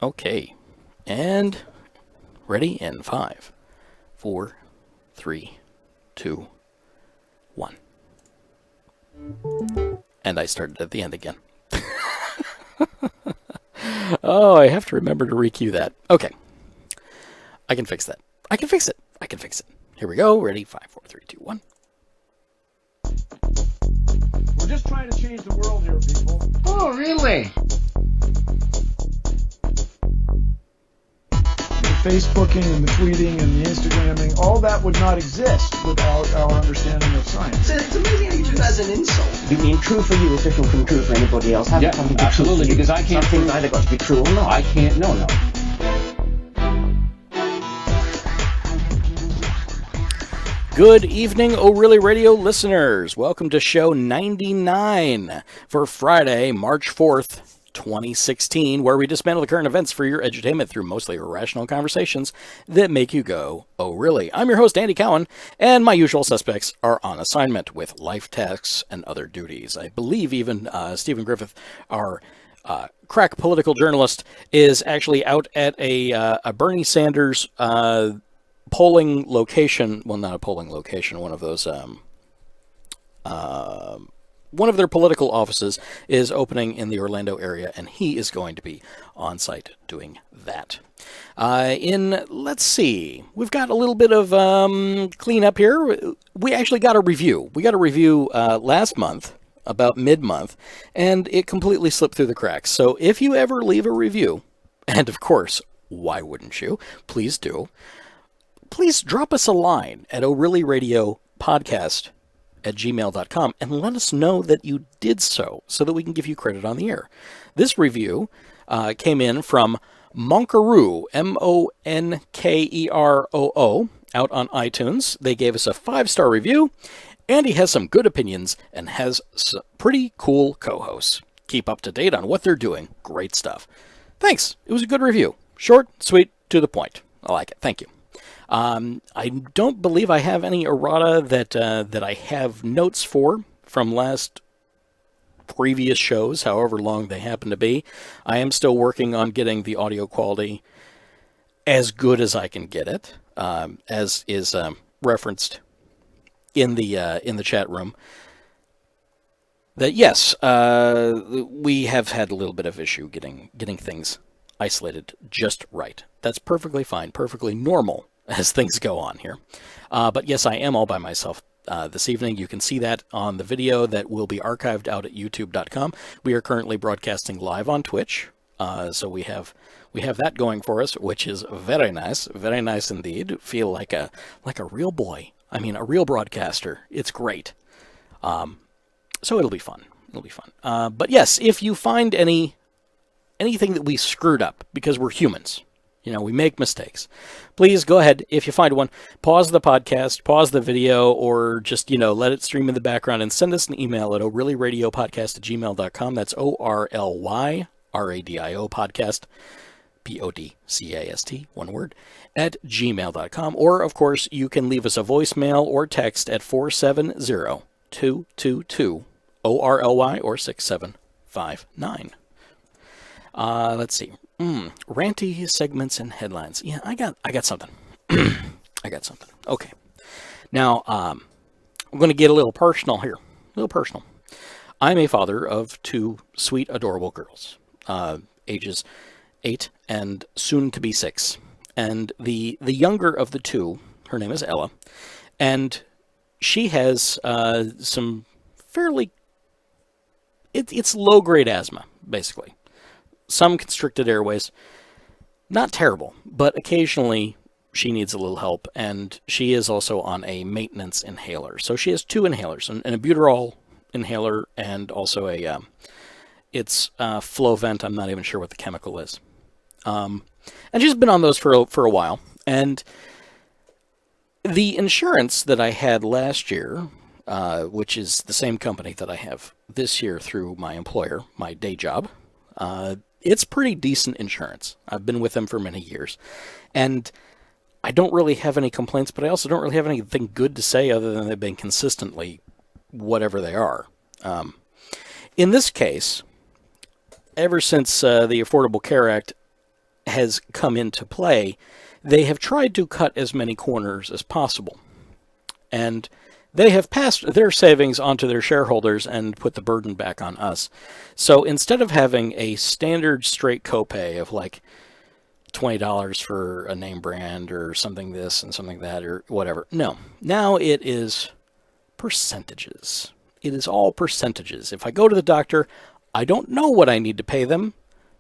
Okay. And ready in 5, 4, 3, 2, 1. And I started at the end again. Oh, I have to remember to requeue that. Okay. I can fix that. I can fix it. I can fix it. Here we go. Ready? 5, 4, 3, 2, 1. We're just trying to change the world here, people. Oh, really? The Facebooking and the tweeting and the Instagramming, all that would not exist without our understanding of science. It's amazing how you do that as an insult. You mean true for you is different from true for anybody else? Yeah, absolutely, because I can't Something's prove either got to be true or not. I can't, no. Good evening, ORly Radio listeners. Welcome to show 99 for Friday, March 4th, 2016, where we dismantle the current events for your edutainment through mostly irrational conversations that make you go, oh really? I'm your host, Andy Cowen, and my usual suspects are on assignment with life tasks and other duties. I believe even Stephen Griffith, our crack political journalist, is actually out at a Bernie Sanders polling location. Well, not a polling location, one of those one of their political offices is opening in the Orlando area, and he is going to be on site doing that. Let's see, we've got a little bit of cleanup here. We actually got a review. We got a review last month, about mid-month, and it completely slipped through the cracks. So if you ever leave a review, and of course, why wouldn't you? Please do. Please drop us a line at orlyradiopodcast at gmail.com and let us know that you did so that we can give you credit on the air. This review came in from Monkeroo, Monkeroo, out on iTunes. They gave us a 5-star review. Andy has some good opinions and has some pretty cool co-hosts. Keep up to date on what they're doing. Great stuff. Thanks. It was a good review. Short, sweet, to the point. I like it. Thank you. I don't believe I have any errata that I have notes for from previous shows, however long they happen to be. I am still working on getting the audio quality as good as I can get it, as is referenced in the chat room. That yes, we have had a little bit of issue getting things isolated just right. That's perfectly fine, perfectly normal as things go on here. But yes, I am all by myself this evening. You can see that on the video that will be archived out at youtube.com. We are currently broadcasting live on Twitch, so we have that going for us, which is very nice indeed. Feel like a real boy. I mean, a real broadcaster. It's great. So it'll be fun. But yes, if you find anything that we screwed up, because we're humans, we make mistakes, please go ahead. If you find one, pause the podcast, pause the video, or just, let it stream in the background and send us an email at orlyradiopodcast at gmail.com. That's ORLYRADIO podcast, PODCAST, one word, at gmail.com. Or, of course, you can leave us a voicemail or text at 470-222-ORLY or 6759. Let's see. Ranty segments and headlines. Yeah, I got something. I got something. Okay. Now, I'm going to get a little personal here. I'm a father of 2 sweet, adorable girls, ages 8 and soon to be 6. And the younger of the 2, her name is Ella, and she has some fairly, it's low-grade asthma, basically. Some constricted airways, not terrible, but occasionally she needs a little help, and she is also on a maintenance inhaler. So she has 2 inhalers, an albuterol inhaler and also it's Flovent. I'm not even sure what the chemical is. And she's been on those for a while, and the insurance that I had last year, which is the same company that I have this year through my employer, my day job, it's pretty decent insurance. I've been with them for many years, and I don't really have any complaints, but I also don't really have anything good to say other than they've been consistently whatever they are. In this case, ever since the Affordable Care Act has come into play, they have tried to cut as many corners as possible. And they have passed their savings onto their shareholders and put the burden back on us. So instead of having a standard straight copay of like $20 for a name brand or something this and something that or whatever, no. Now it is percentages. It is all percentages. If I go to the doctor, I don't know what I need to pay them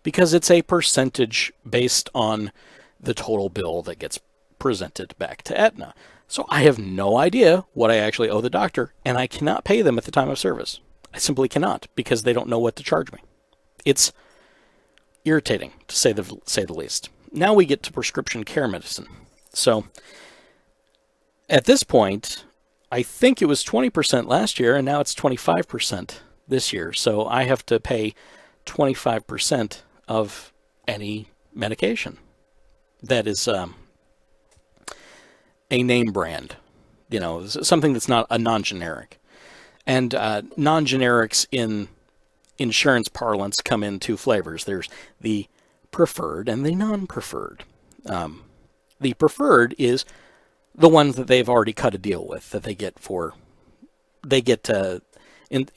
because it's a percentage based on the total bill that gets presented back to Aetna. So I have no idea what I actually owe the doctor, and I cannot pay them at the time of service. I simply cannot because they don't know what to charge me. It's irritating, to say the least. Now we get to prescription care medicine. So at this point, I think it was 20% last year, and now it's 25% this year. So I have to pay 25% of any medication that is a name brand, something that's not a non-generic. And non-generics in insurance parlance come in two flavors. There's the preferred and the non-preferred. The preferred is the ones that they've already cut a deal with, that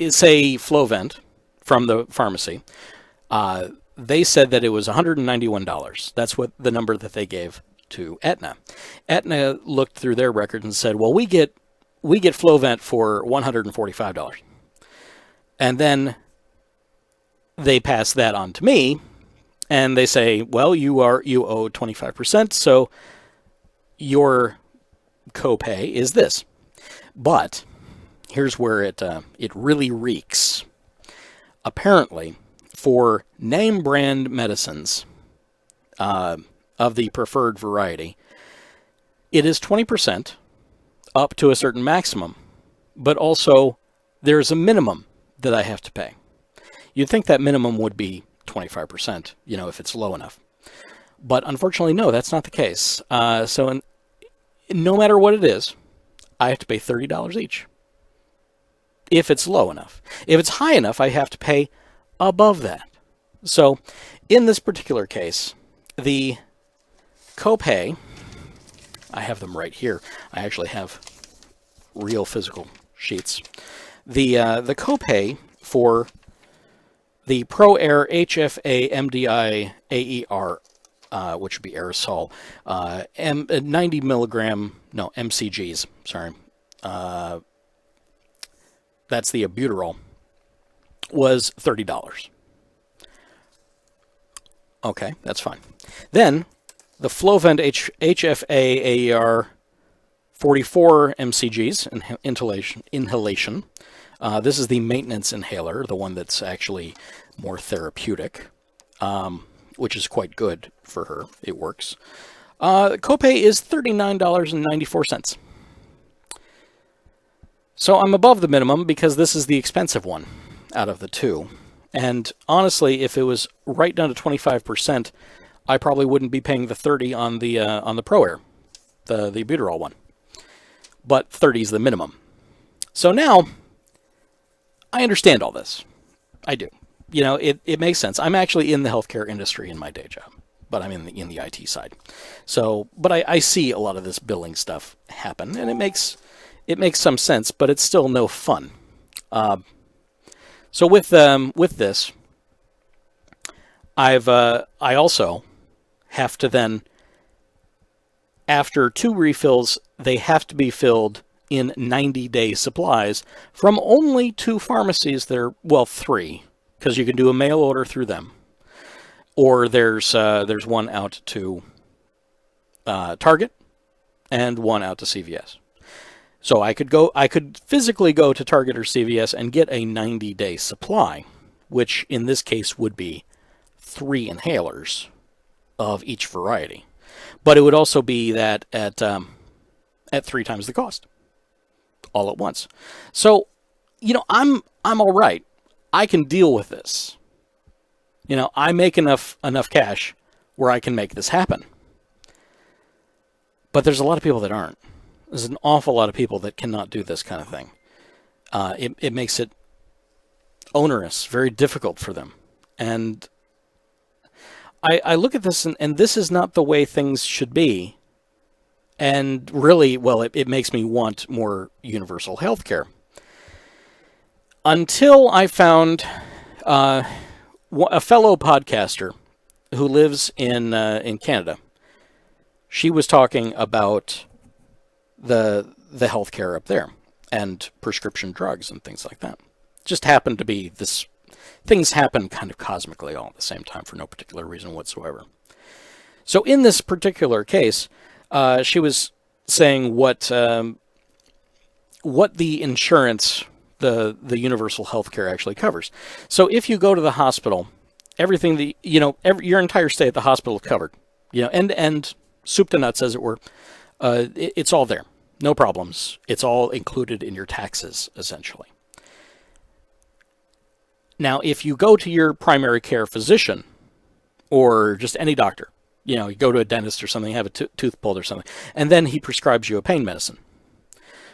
say Flovent from the pharmacy. They said that it was $191. That's what the number that they gave to Aetna. Aetna looked through their records and said, well, we get Flovent for $145. And then they pass that on to me, and they say, well, you owe 25%, so your copay is this. But here's where it really reeks. Apparently, for name brand medicines of the preferred variety, it is 20% up to a certain maximum, but also there's a minimum that I have to pay. You'd think that minimum would be 25%, if it's low enough. But unfortunately, no, that's not the case. So no matter what it is, I have to pay $30 each. If it's low enough. If it's high enough, I have to pay above that. So in this particular case, the copay, I have them right here. I actually have real physical sheets. The copay for the ProAir HFA MDI AER, which would be aerosol, 90 milligram, no, MCGs, sorry. That's the albuterol, was $30. Okay, that's fine. Then the Flovent HFA AER 44 mcgs inhalation. This is the maintenance inhaler, the one that's actually more therapeutic, which is quite good for her. It works. Copay is $39.94. So I'm above the minimum because this is the expensive one out of the two. And honestly, if it was right down to 25%, I probably wouldn't be paying the $30 on the ProAir, the albuterol one. But 30 is the minimum. So now I understand all this. I do. It makes sense. I'm actually in the healthcare industry in my day job, but I'm in the IT side. So, but I see a lot of this billing stuff happen, and it makes some sense, but it's still no fun. So with this, I also have to then, after 2 refills, they have to be filled in 90-day supplies from only 2 pharmacies that are, well, 3, because you can do a mail order through them. Or there's one out to Target and one out to CVS. So I could physically go to Target or CVS and get a 90-day supply, which in this case would be 3 inhalers of each variety. But it would also be that at 3 times the cost, all at once. So, I'm all right. I can deal with this. I make enough cash where I can make this happen. But there's a lot of people that aren't. There's an awful lot of people that cannot do this kind of thing. It makes it onerous, very difficult for them. And I look at this, and this is not the way things should be. And really, well, it makes me want more universal health care. Until I found a fellow podcaster who lives in Canada. She was talking about the healthcare up there and prescription drugs and things like that. Just happened to be this. Things happen kind of cosmically all at the same time for no particular reason whatsoever. So in this particular case, she was saying what the insurance, the universal health care actually covers. So if you go to the hospital, everything your entire stay at the hospital is covered, and soup to nuts, as it were. It's all there, no problems. It's all included in your taxes, essentially. Now, if you go to your primary care physician or just any doctor, you go to a dentist or something, have a tooth pulled or something, and then he prescribes you a pain medicine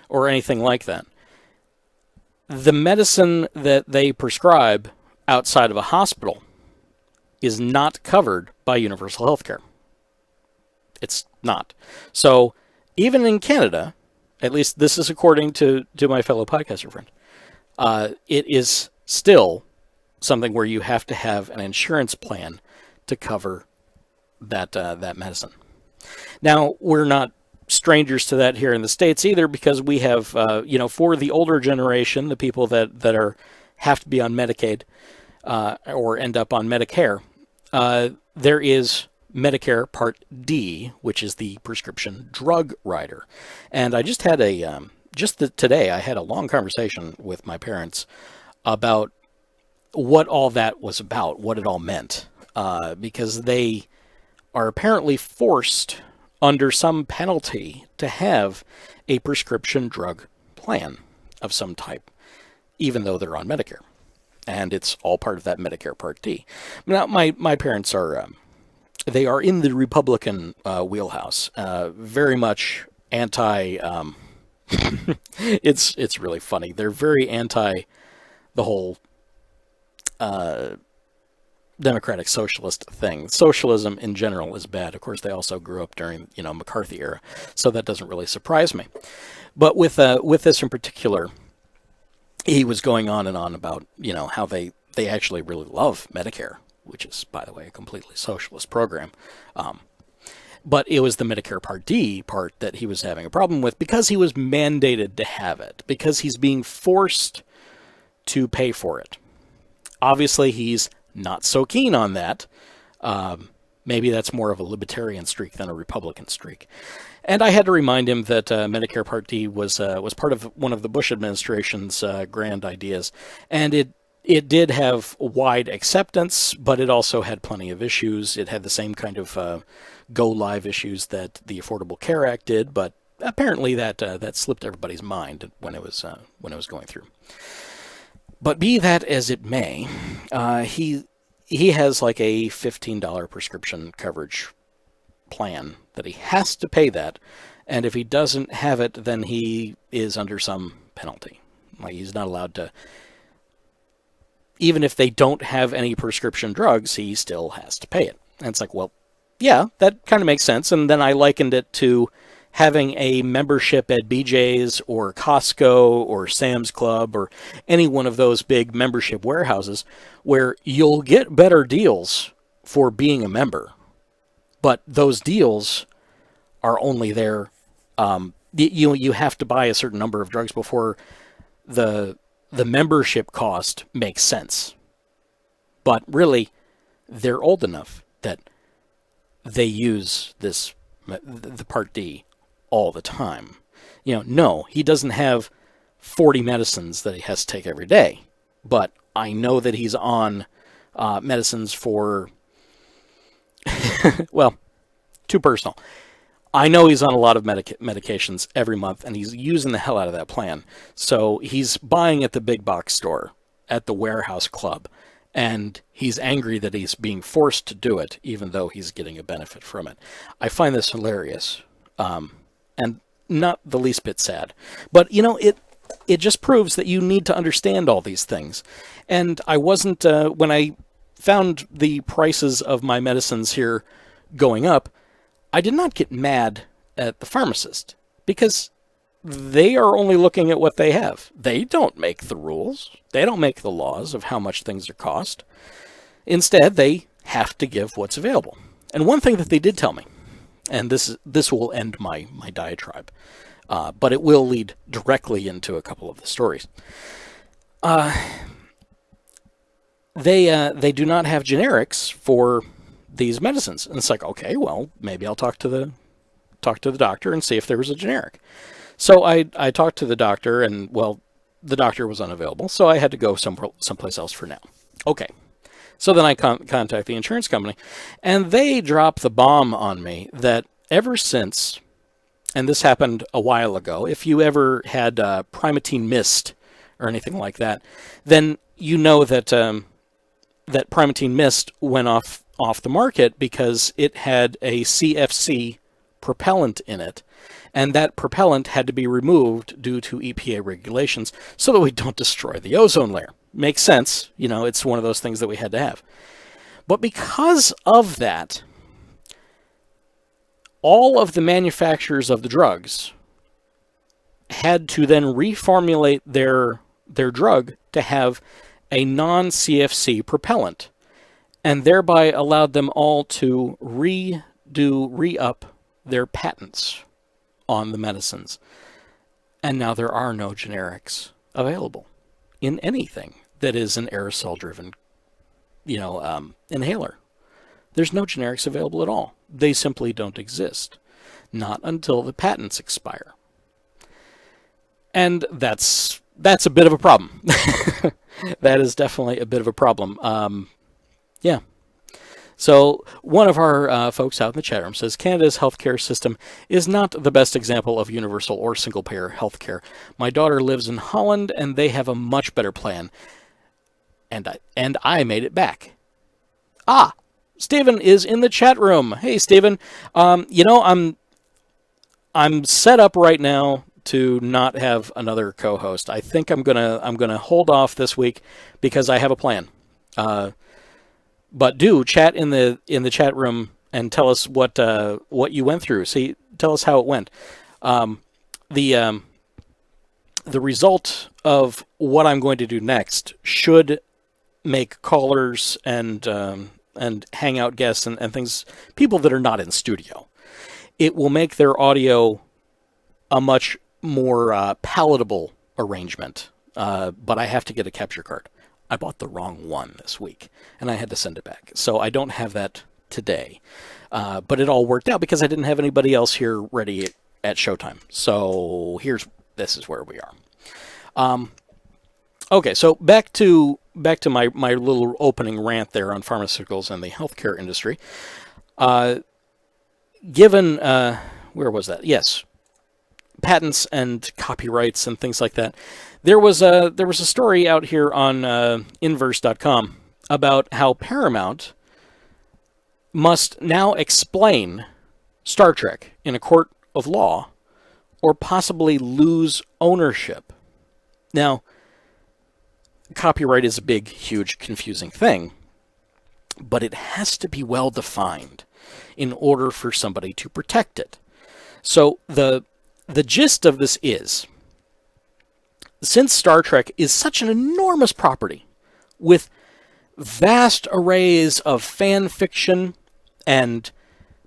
or anything like that. The medicine that they prescribe outside of a hospital is not covered by universal health care. It's not. So even in Canada, at least this is according to my fellow podcaster friend, it is still something where you have to have an insurance plan to cover that medicine. Now, we're not strangers to that here in the States either, because we have, for the older generation, the people that have to be on Medicaid or end up on Medicare, there is Medicare Part D, which is the prescription drug rider. And I just had today I had a long conversation with my parents about what all that was about, what it all meant, because they are apparently forced under some penalty to have a prescription drug plan of some type, even though they're on Medicare. And it's all part of that Medicare Part D. Now, my parents are, they are in the Republican wheelhouse, very much anti, it's really funny. They're very anti the whole democratic socialist thing. Socialism in general is bad. Of course, they also grew up during, McCarthy era, so that doesn't really surprise me. But with this in particular, he was going on and on about, how they actually really love Medicare, which is, by the way, a completely socialist program. But it was the Medicare Part D part that he was having a problem with, because he was mandated to have it, because he's being forced to pay for it. Obviously, he's not so keen on that. Maybe that's more of a libertarian streak than a Republican streak. And I had to remind him that Medicare Part D was part of one of the Bush administration's grand ideas, and it did have wide acceptance, but it also had plenty of issues. It had the same kind of go-live issues that the Affordable Care Act did, but apparently that slipped everybody's mind when it was going through. But be that as it may, he has like a $15 prescription coverage plan that he has to pay that, and if he doesn't have it, then he is under some penalty. Like, he's not allowed to, even if they don't have any prescription drugs, he still has to pay it. And it's like, well, yeah, that kind of makes sense. And then I likened it to having a membership at BJ's or Costco or Sam's Club or any one of those big membership warehouses where you'll get better deals for being a member, but those deals are only there. You have to buy a certain number of drugs before the membership cost makes sense. But really, they're old enough that they use the Part D all the time. No, he doesn't have 40 medicines that he has to take every day, but I know that he's on medicines for, well, too personal. I know he's on a lot of medications every month, and he's using the hell out of that plan. So he's buying at the big box store, at the warehouse club, and he's angry that he's being forced to do it, even though he's getting a benefit from it. I find this hilarious. And not the least bit sad. But, it just proves that you need to understand all these things. And I wasn't, when I found the prices of my medicines here going up, I did not get mad at the pharmacist, because they are only looking at what they have. They don't make the rules. They don't make the laws of how much things are cost. Instead, they have to give what's available. And one thing that they did tell me, and this will end my diatribe, but it will lead directly into a couple of the stories. They do not have generics for these medicines. And it's like, okay, well, maybe I'll talk to the doctor and see if there was a generic. So I talked to the doctor, and, well, the doctor was unavailable, so I had to go someplace else for now. Okay. So then I contact the insurance company, and they drop the bomb on me that ever since, and this happened a while ago, if you ever had Primatene Mist or anything like that, then you know that that Primatene Mist went off the market because it had a CFC propellant in it, and that propellant had to be removed due to EPA regulations so that we don't destroy the ozone layer. Makes sense. You know, it's one of those things that we had to have. But because of that, all of the manufacturers of the drugs had to then reformulate their drug to have a non-CFC propellant, and thereby allowed them all to re-up their patents on the medicines. And now there are no generics available in anything that is an aerosol-driven, inhaler. There's no generics available at all. They simply don't exist. Not until the patents expire. And that's a bit of a problem. That is definitely a bit of a problem. Yeah. So one of our folks out in the chat room says, Canada's healthcare system is not the best example of universal or single-payer healthcare. My daughter lives in Holland, and they have a much better plan. And I made it back. Ah, Stephen is in the chat room. Hey, Stephen. I'm set up right now to not have another co-host. I think I'm gonna hold off this week because I have a plan. But do chat in the chat room and tell us what you went through. See, tell us how it went. The result of what I'm going to do next should make callers and hangout guests and things, people that are not in studio. It will make their audio a much more palatable arrangement. But I have to get a capture card. I bought the wrong one this week, and I had to send it back. So I don't have that today. But it all worked out because I didn't have anybody else here ready at showtime. So this is where we are. Okay, so back to my little opening rant there on pharmaceuticals and the healthcare industry. Given where was that? Yes, patents and copyrights and things like that. There was a story out here on inverse.com about how Paramount must now explain Star Trek in a court of law or possibly lose ownership. Now, copyright is a big, huge, confusing thing, but it has to be well defined in order for somebody to protect it. So the gist of this is, since Star Trek is such an enormous property with vast arrays of fan fiction and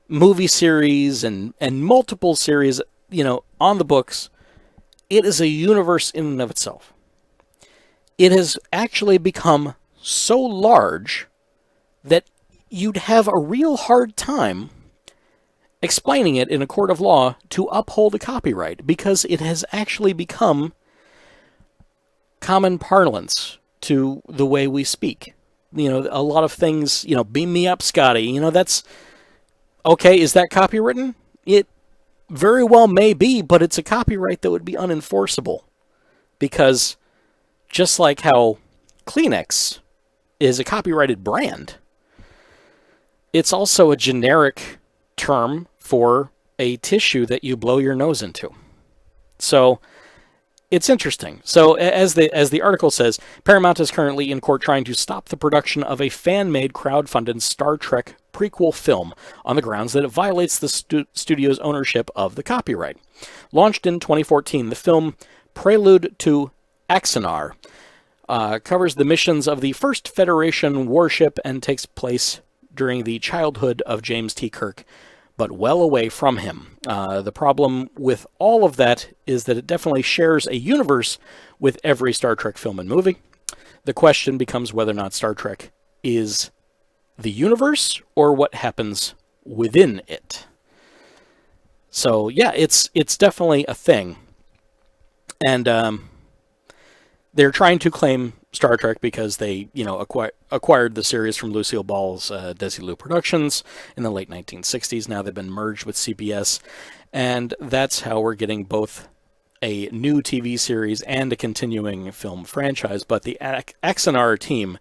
movie series and multiple series, on the books, it is a universe in and of itself. It has actually become so large that you'd have a real hard time explaining it in a court of law to uphold a copyright, because it has actually become common parlance to the way we speak. A lot of things, beam me up, Scotty. That's okay. Is that copywritten? It very well may be, but it's a copyright that would be unenforceable, because just like how Kleenex is a copyrighted brand, it's also a generic term for a tissue that you blow your nose into. So it's interesting. So as the article says, Paramount is currently in court trying to stop the production of a fan-made crowd-funded Star Trek prequel film on the grounds that it violates the studio's ownership of the copyright. Launched in 2014, the film Prelude to Axanar covers the missions of the first Federation warship and takes place during the childhood of James T. Kirk, but well away from him. The problem with all of that is that it definitely shares a universe with every Star Trek film and movie. The question becomes whether or not Star Trek is the universe or what happens within it. So yeah, it's definitely a thing. And they're trying to claim Star Trek because they, acquired the series from Lucille Ball's Desilu Productions in the late 1960s. Now they've been merged with CBS, and that's how we're getting both a new TV series and a continuing film franchise. But the Axanar team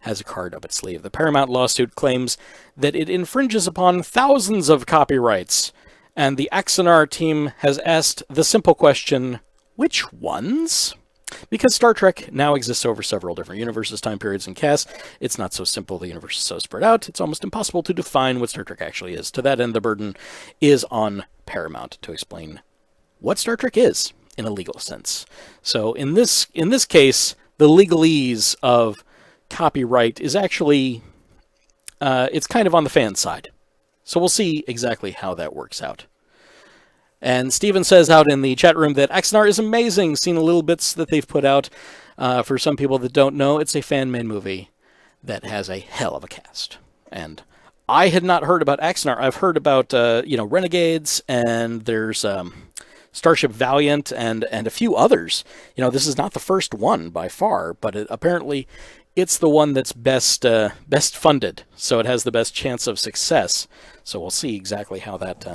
has a card up its sleeve. The Paramount lawsuit claims that it infringes upon thousands of copyrights, and the Axanar team has asked the simple question, which ones? Because Star Trek now exists over several different universes, time periods, and casts, it's not so simple. The universe is so spread out, it's almost impossible to define what Star Trek actually is. To that end, the burden is on Paramount to explain what Star Trek is in a legal sense. So in this case, the legalese of copyright is actually, it's kind of on the fan side. So we'll see exactly how that works out. And Steven says out in the chat room that Axanar is amazing. Seen the little bits that they've put out. For some people that don't know, it's a fan-made movie that has a hell of a cast. And I had not heard about Axanar. I've heard about, Renegades, and there's Starship Valiant, and a few others. This is not the first one by far, but apparently it's the one that's best funded, so it has the best chance of success. So we'll see exactly how that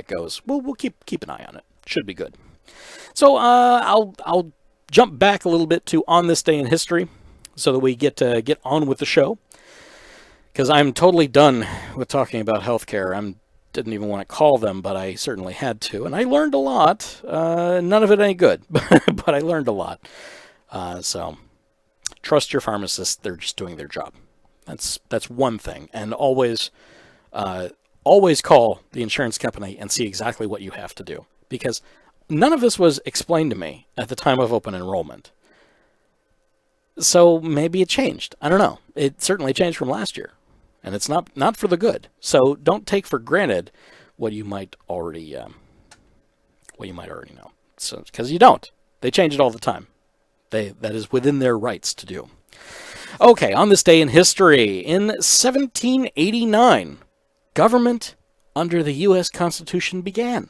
goes. We'll keep an eye on it. Should be good. So I'll jump back a little bit to On This Day in History, so that we get on with the show. Because I'm totally done with talking about healthcare. I didn't even want to call them, but I certainly had to, and I learned a lot. None of it any good, but I learned a lot. So trust your pharmacist; they're just doing their job. That's one thing, and always call the insurance company and see exactly what you have to do, because none of this was explained to me at the time of open enrollment. So maybe it changed. I don't know. It certainly changed from last year, and it's not for the good. So don't take for granted what you might already know. So because you don't. They change it all the time. That is within their rights to do. Okay, on this day in history, in 1789. Government under the U.S. Constitution began.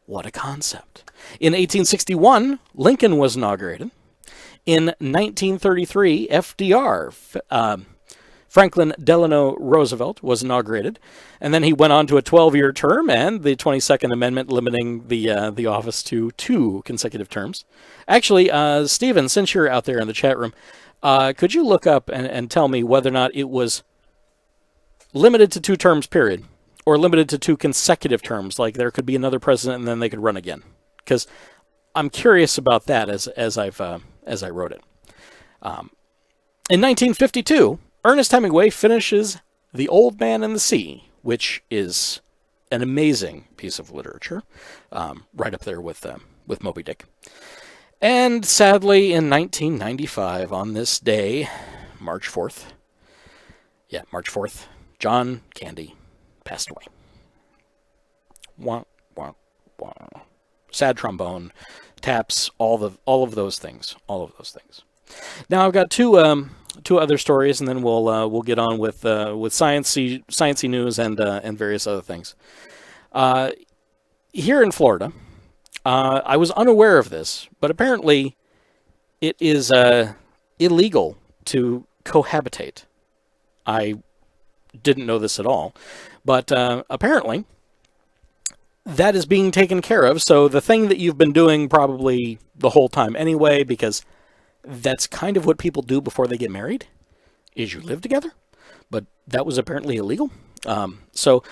What a concept. In 1861, Lincoln was inaugurated. In 1933, FDR, Franklin Delano Roosevelt, was inaugurated. And then he went on to a 12-year term and the 22nd Amendment limiting the office to 2 consecutive terms. Actually, Stephen, since you're out there in the chat room, could you look up and tell me whether or not it was limited to 2 terms, period, or limited to 2 consecutive terms, like there could be another president and then they could run again? Because I'm curious about that as I wrote it. In 1952, Ernest Hemingway finishes The Old Man and the Sea, which is an amazing piece of literature, right up there with Moby Dick. And sadly, in 1995, on this day, March 4th, John Candy passed away. Wah, wah, wah. Sad trombone, taps, all of those things. Now I've got two other stories, and then we'll get on with sciencey news and various other things. Here in Florida, I was unaware of this, but apparently it is illegal to cohabitate. I didn't know this at all, but apparently that is being taken care of. So the thing that you've been doing probably the whole time anyway, because that's kind of what people do before they get married, is you live together. But that was apparently illegal. So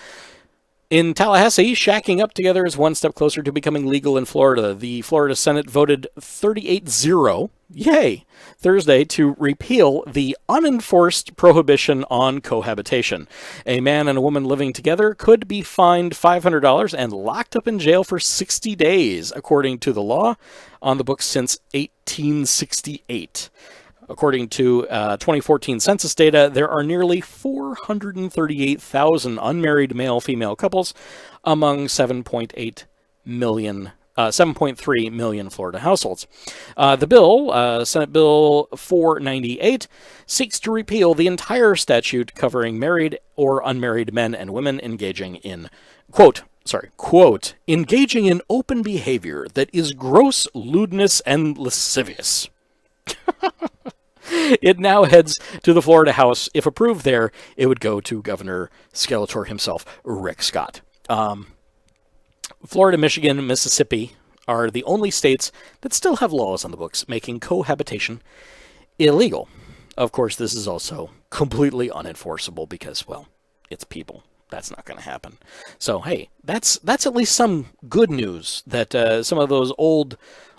In Tallahassee, shacking up together is one step closer to becoming legal in Florida. The Florida Senate voted 38-0, yay, Thursday to repeal the unenforced prohibition on cohabitation. A man and a woman living together could be fined $500 and locked up in jail for 60 days, according to the law on the books since 1868. According to 2014 census data, there are nearly 438,000 unmarried male-female couples among 7.3 million Florida households. The bill, Senate Bill 498, seeks to repeal the entire statute covering married or unmarried men and women engaging in, quote, engaging in open behavior that is gross, lewdness, and lascivious. It now heads to the Florida House. If approved there, it would go to Governor Skeletor himself, Rick Scott. Florida, Michigan, Mississippi are the only states that still have laws on the books making cohabitation illegal. Of course, this is also completely unenforceable because, well, it's people. That's not going to happen. So, hey, that's at least some good news that some of those old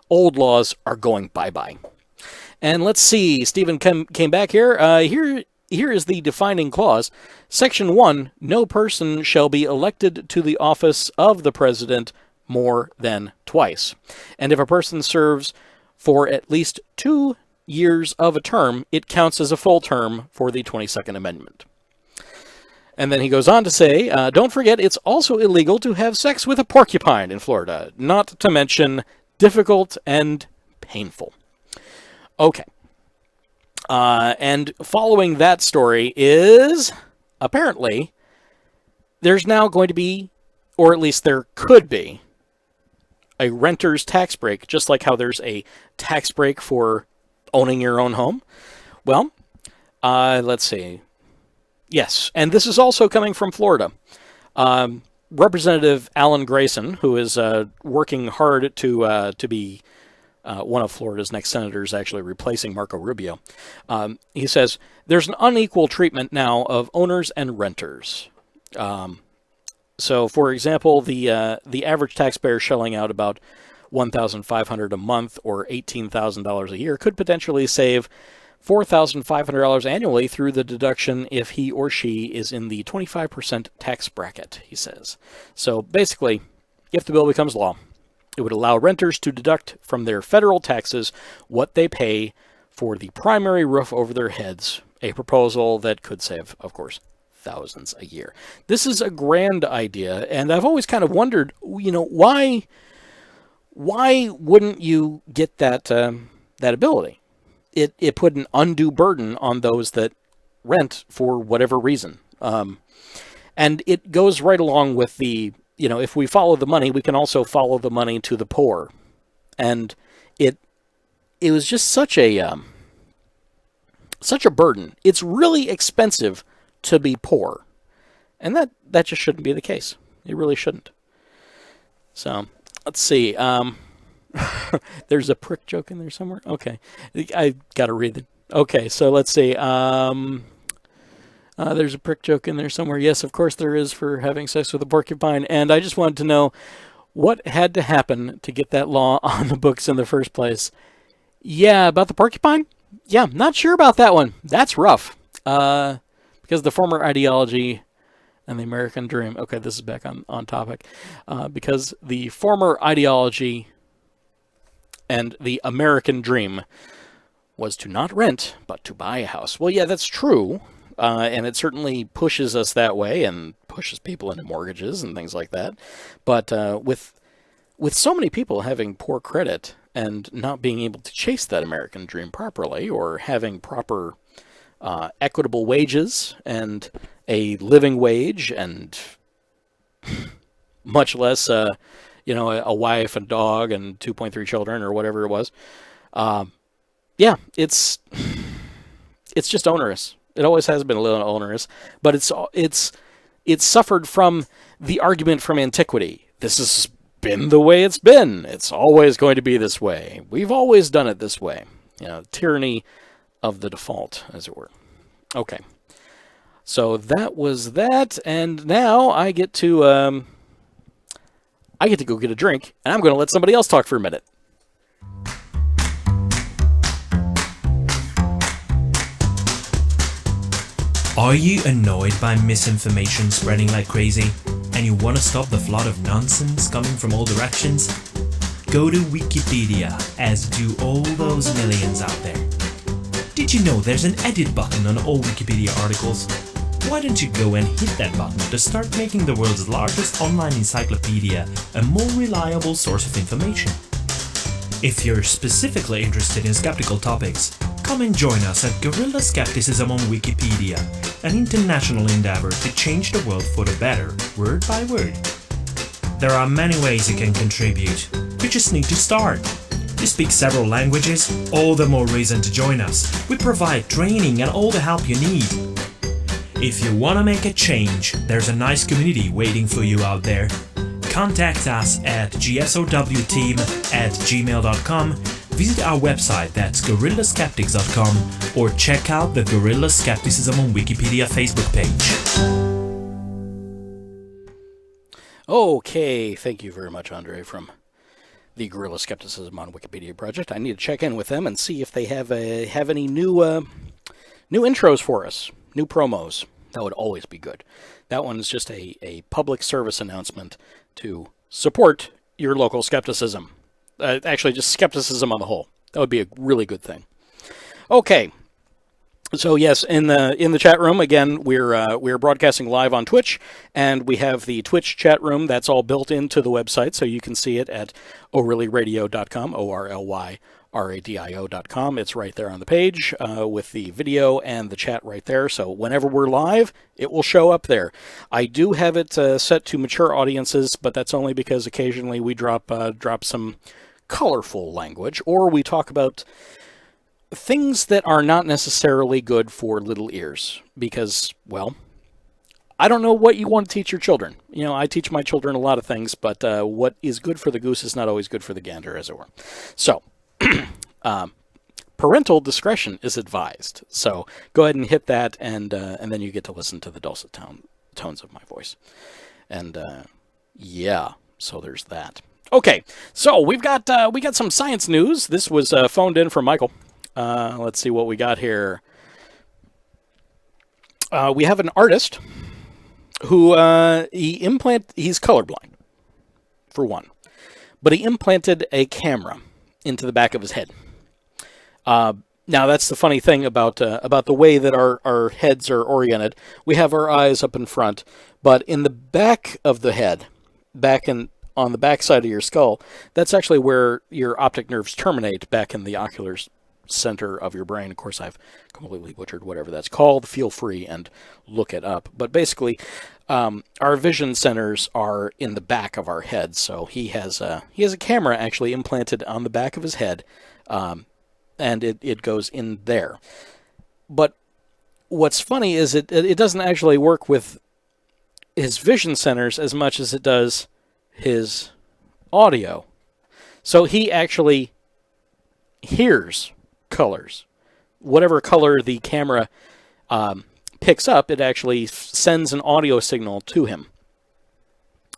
laws are going bye-bye. And let's see, Stephen came back here. Here is the defining clause. Section 1, no person shall be elected to the office of the president more than twice. And if a person serves for at least 2 years of a term, it counts as a full term for the 22nd Amendment. And then he goes on to say, don't forget it's also illegal to have sex with a porcupine in Florida, not to mention difficult and painful. Okay. And following that story is, apparently, there's now going to be, or at least there could be, a renter's tax break, just like how there's a tax break for owning your own home. Well, let's see. Yes, and this is also coming from Florida. Representative Alan Grayson, who is working hard to be one of Florida's next senators, actually replacing Marco Rubio. He says, there's an unequal treatment now of owners and renters. So, for example, the average taxpayer shelling out about $1,500 a month or $18,000 a year could potentially save $4,500 annually through the deduction if he or she is in the 25% tax bracket, he says. So, basically, if the bill becomes law, it would allow renters to deduct from their federal taxes what they pay for the primary roof over their heads, a proposal that could save, of course, thousands a year. This is a grand idea, and I've always kind of wondered, why wouldn't you get that ability? It put an undue burden on those that rent for whatever reason. And it goes right along with the, if we follow the money, we can also follow the money to the poor. And it was just such a burden. It's really expensive to be poor. And that just shouldn't be the case. It really shouldn't. So, let's see. There's a prick joke in there somewhere? Okay. I got to read it. Okay, so let's see. There's a prick joke in there somewhere. Yes, of course there is, for having sex with a porcupine. And I just wanted to know what had to happen to get that law on the books in the first place. Yeah, about the porcupine? Yeah, not sure about that one. That's rough. Because the former ideology and the American dream. Okay, this is back on topic. Because the former ideology and the American dream was to not rent, but to buy a house. Well, yeah, that's true. And it certainly pushes us that way and pushes people into mortgages and things like that. But with so many people having poor credit and not being able to chase that American dream properly, or having proper equitable wages and a living wage, and much less a wife and dog and 2.3 children or whatever it was. Yeah, it's just onerous. It always has been a little onerous, but it's suffered from the argument from antiquity. This has been the way it's been. It's always going to be this way. We've always done it this way. Tyranny of the default, as it were. Okay. So that was that, and now I get to go get a drink, and I'm going to let somebody else talk for a minute. Are you annoyed by misinformation spreading like crazy, and you want to stop the flood of nonsense coming from all directions? Go to Wikipedia, as do all those millions out there. Did you know there's an edit button on all Wikipedia articles? Why don't you go and hit that button to start making the world's largest online encyclopedia a more reliable source of information? If you're specifically interested in skeptical topics, come and join us at Guerrilla Skepticism on Wikipedia, an international endeavor to change the world for the better, word by word. There are many ways you can contribute. You just need to start. You speak several languages, all the more reason to join us. We provide training and all the help you need. If you want to make a change, there's a nice community waiting for you out there. Contact us at gsowteam@gmail.com, visit our website, that's guerrillaskeptics.com, or check out the Guerrilla Skepticism on Wikipedia Facebook page. Okay, thank you very much, Andre, from the Guerrilla Skepticism on Wikipedia project. I need to check in with them and see if they have any new intros for us, new promos. That would always be good. That one's just a public service announcement to support your local skepticism. Actually, just skepticism on the whole. That would be a really good thing. Okay. So yes, in the chat room again, we're broadcasting live on Twitch, and we have the Twitch chat room that's all built into the website, so you can see it at orlyrradio.com, orlyrradio.com. It's right there on the page with the video and the chat right there. So whenever we're live, it will show up there. I do have it set to mature audiences, but that's only because occasionally we drop some colorful language, or we talk about things that are not necessarily good for little ears, because, well, I don't know what you want to teach your children. You know, I teach my children a lot of things, but what is good for the goose is not always good for the gander, as it were. So, parental discretion is advised. So go ahead and hit that, and then you get to listen to the dulcet tones of my voice. And yeah, so there's that. Okay, so we got some science news. This was phoned in from Michael. Let's see what we got here. We have an artist who he's colorblind, for one, but he implanted a camera into the back of his head. Now that's the funny thing about the way that our heads are oriented. We have our eyes up in front, but in the back of the head, on the back side of your skull, that's actually where your optic nerves terminate, back in the ocular center of your brain. Of course, I've completely butchered whatever that's called. Feel free and look it up. But basically, our vision centers are in the back of our head. So he has a camera actually implanted on the back of his head, and it goes in there. But what's funny is it doesn't actually work with his vision centers as much as it does his audio. So he actually hears colors. Whatever color the camera picks up, it actually sends an audio signal to him.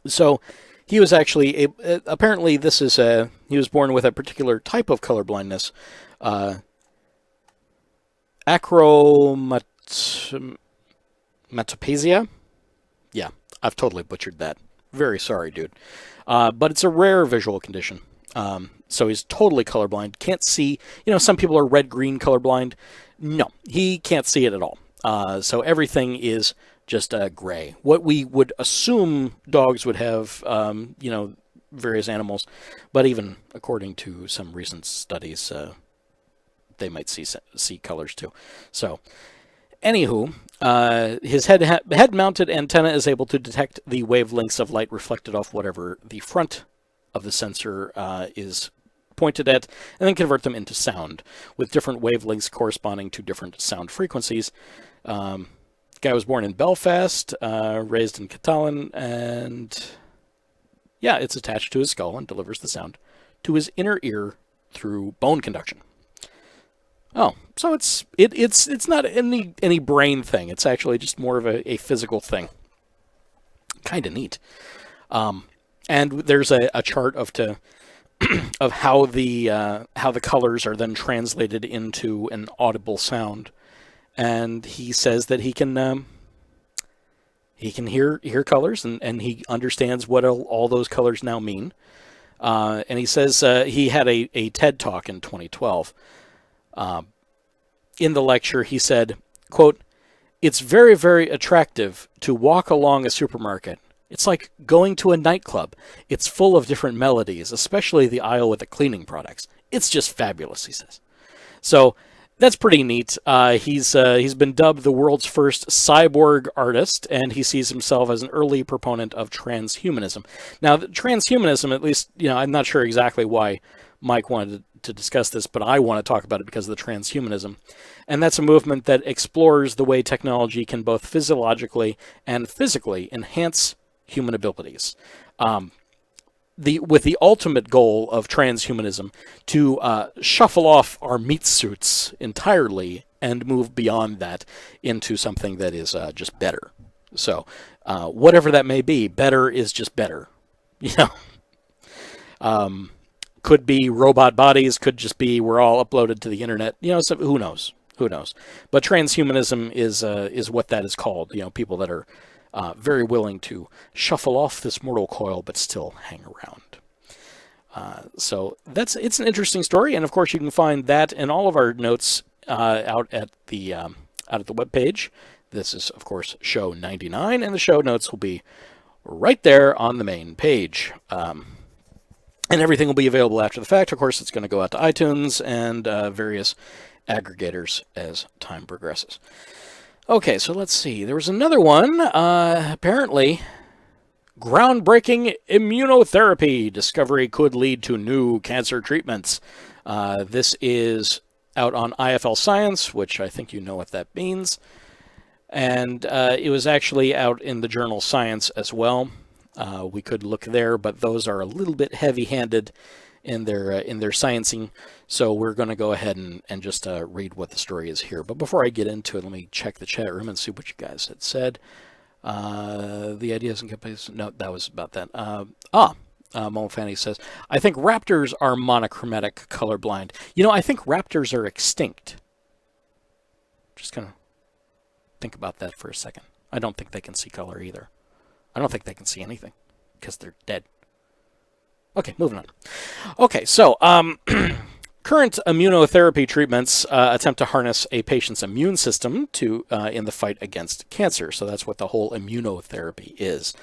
So he was actually apparently this is he was born with a particular type of colorblindness, achromatopasia. Yeah, I've totally butchered that. Very sorry, dude. But it's a rare visual condition. So he's totally colorblind. Can't see. You know, some people are red-green colorblind. No, he can't see it at all. So everything is just gray. What we would assume dogs would have, you know, various animals. But even according to some recent studies, they might see colors too. So, anywho, his head-mounted antenna is able to detect the wavelengths of light reflected off whatever the front of the sensor is pointed at, and then convert them into sound, with different wavelengths corresponding to different sound frequencies. The guy was born in Belfast, raised in Catalan, and yeah, it's attached to his skull and delivers the sound to his inner ear through bone conduction. Oh, so it's not any brain thing. It's actually just more of a physical thing. Kind of neat. And there's a chart of how the colors are then translated into an audible sound. And he says that he can hear colors, and he understands what all those colors now mean. And he says he had a TED Talk in 2012. In the lecture, he said, quote, "It's very, very attractive to walk along a supermarket. It's like going to a nightclub. It's full of different melodies, especially the aisle with the cleaning products. It's just fabulous," he says. So that's pretty neat. He's been dubbed the world's first cyborg artist, and he sees himself as an early proponent of transhumanism. Now, transhumanism, at least, I'm not sure exactly why Mike wanted to discuss this, but I want to talk about it because of the transhumanism. And that's a movement that explores the way technology can both physiologically and physically enhance human abilities. With the ultimate goal of transhumanism to shuffle off our meat suits entirely and move beyond that into something that is just better. So whatever that may be, better is just better. Could be robot bodies, could just be we're all uploaded to the internet. So who knows? But transhumanism is what that is called. People that are very willing to shuffle off this mortal coil but still hang around. So it's an interesting story, and of course you can find that and all of our notes out at the webpage. This is, of course, show 99, and the show notes will be right there on the main page. And everything will be available after the fact. Of course, it's going to go out to iTunes and various aggregators as time progresses. Okay, so let's see. There was another one. Apparently, groundbreaking immunotherapy discovery could lead to new cancer treatments. This is out on IFL Science, which I think you know what that means. And it was actually out in the journal Science as well. We could look there, but those are a little bit heavy-handed in their sciencing, so we're going to go ahead and just read what the story is here. But before I get into it, let me check the chat room and see what you guys had said. The ideas and companies. No, that was about that. Molfanny says, "I think raptors are monochromatic colorblind." I think raptors are extinct. Just gonna think about that for a second. I don't think they can see color either. I don't think they can see anything because they're dead. Okay, moving on. Okay, so current immunotherapy treatments attempt to harness a patient's immune system to in the fight against cancer. So that's what the whole immunotherapy is.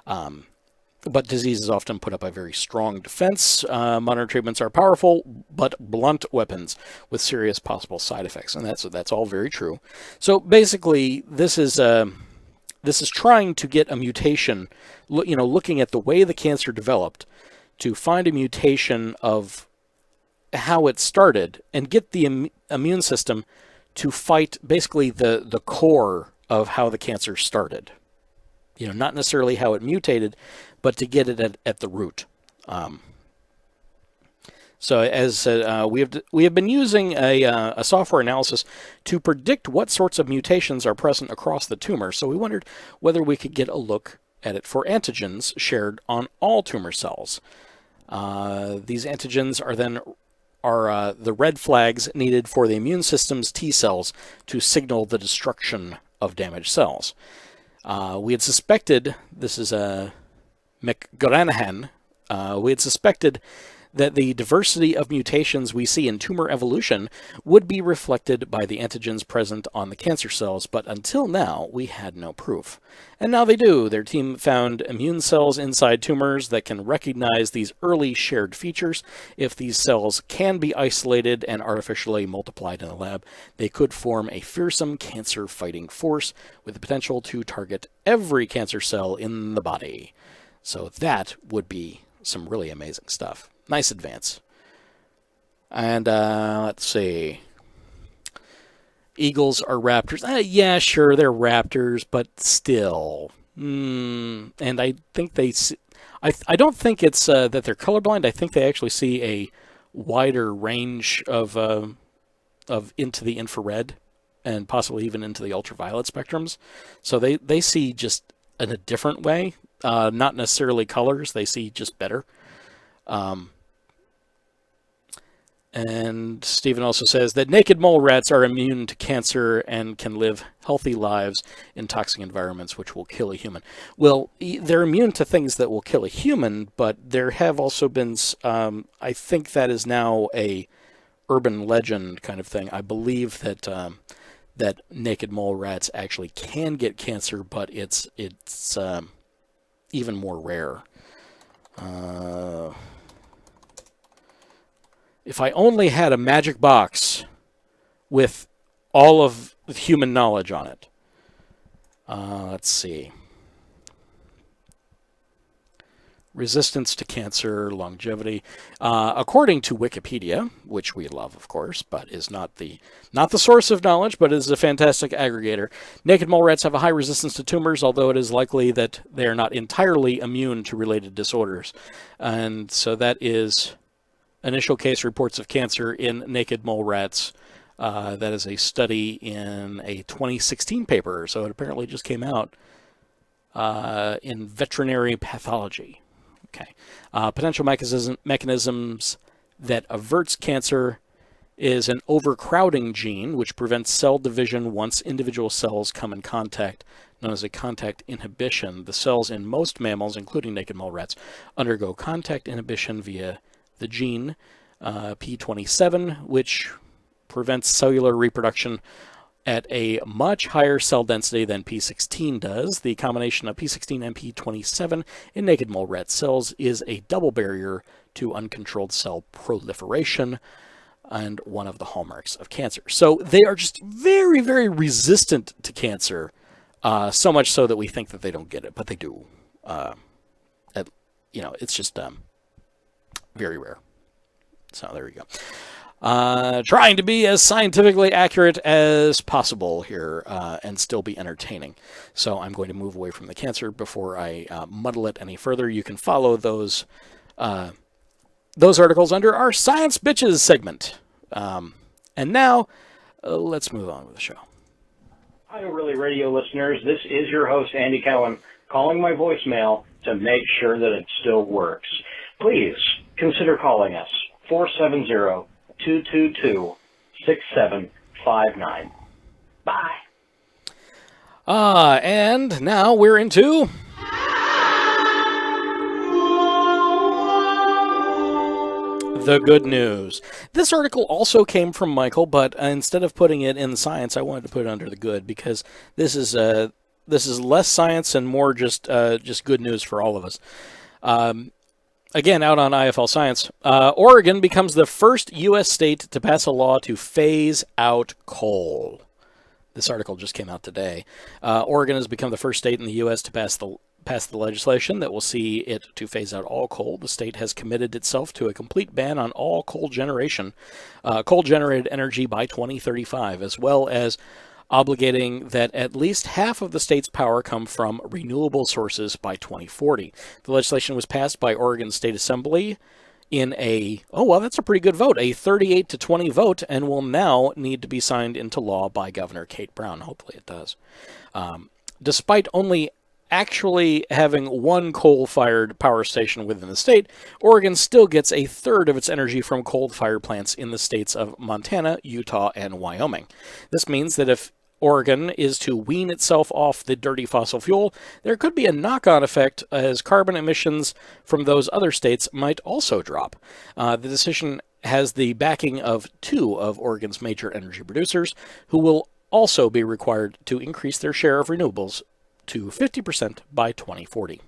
But diseases often put up a very strong defense. Modern treatments are powerful but blunt weapons with serious possible side effects, and that's all very true. So basically, this is trying to get a mutation, looking at the way the cancer developed, to find a mutation of how it started and get the immune system to fight basically the core of how the cancer started. Not necessarily how it mutated, but to get it at the root. So as we have been using a software analysis to predict what sorts of mutations are present across the tumor. So we wondered whether we could get a look at it for antigens shared on all tumor cells. These antigens are the red flags needed for the immune system's T cells to signal the destruction of damaged cells. We had suspected, this is McGranahan, we had suspected that the diversity of mutations we see in tumor evolution would be reflected by the antigens present on the cancer cells, but until now, we had no proof. And now they do. Their team found immune cells inside tumors that can recognize these early shared features. If these cells can be isolated and artificially multiplied in the lab, they could form a fearsome cancer-fighting force with the potential to target every cancer cell in the body. So that would be some really amazing stuff. Nice advance. And let's see. Eagles are raptors. Yeah, sure, they're raptors, but still. And I think I don't think it's that they're colorblind. I think they actually see a wider range of into the infrared and possibly even into the ultraviolet spectrums. So they see just in a different way, not necessarily colors. They see just better. And Stephen also says that naked mole rats are immune to cancer and can live healthy lives in toxic environments, which will kill a human. Well, they're immune to things that will kill a human, but there have also been, I think that is now a urban legend kind of thing. I believe that that naked mole rats actually can get cancer, but it's even more rare. If I only had a magic box with all of human knowledge on it. Let's see. Resistance to cancer, longevity. According to Wikipedia, which we love, of course, but is not the source of knowledge, but is a fantastic aggregator. Naked mole rats have a high resistance to tumors, although it is likely that they are not entirely immune to related disorders. And so that is initial case reports of cancer in naked mole rats. That is a study in a 2016 paper, so it apparently just came out in veterinary pathology. Okay. Potential mechanisms that averts cancer is an overcrowding gene, which prevents cell division once individual cells come in contact, known as a contact inhibition. The cells in most mammals, including naked mole rats, undergo contact inhibition via the gene P27, which prevents cellular reproduction at a much higher cell density than P16 does. The combination of P16 and P27 in naked mole rat cells is a double barrier to uncontrolled cell proliferation and one of the hallmarks of cancer. So they are just very, very resistant to cancer, so much so that we think that they don't get it, but they do. It's just very rare. So there we go. Trying to be as scientifically accurate as possible here and still be entertaining. So I'm going to move away from the cancer before I muddle it any further. You can follow those articles under our Science Bitches segment. And now, let's move on with the show. Hi, ORly Radio listeners. This is your host, Andy Cowen, calling my voicemail to make sure that it still works. Please consider calling us, 470-222-6759. Bye. And now we're into the good news. This article also came from Michael, but instead of putting it in science, I wanted to put it under the good because this is less science and more just good news for all of us. Again, out on IFL Science, Oregon becomes the first U.S. state to pass a law to phase out coal. This article just came out today. Oregon has become the first state in the U.S. to pass the legislation that will see it to phase out all coal. The state has committed itself to a complete ban on all coal-generated energy by 2035, as well as obligating that at least half of the state's power come from renewable sources by 2040. The legislation was passed by Oregon State Assembly in that's a pretty good vote, a 38-20 vote, and will now need to be signed into law by Governor Kate Brown. Hopefully it does. Despite only actually having one coal-fired power station within the state, Oregon still gets a third of its energy from coal-fired plants in the states of Montana, Utah, and Wyoming. This means that if Oregon is to wean itself off the dirty fossil fuel, there could be a knock-on effect as carbon emissions from those other states might also drop. The decision has the backing of two of Oregon's major energy producers, who will also be required to increase their share of renewables to 50% by 2040.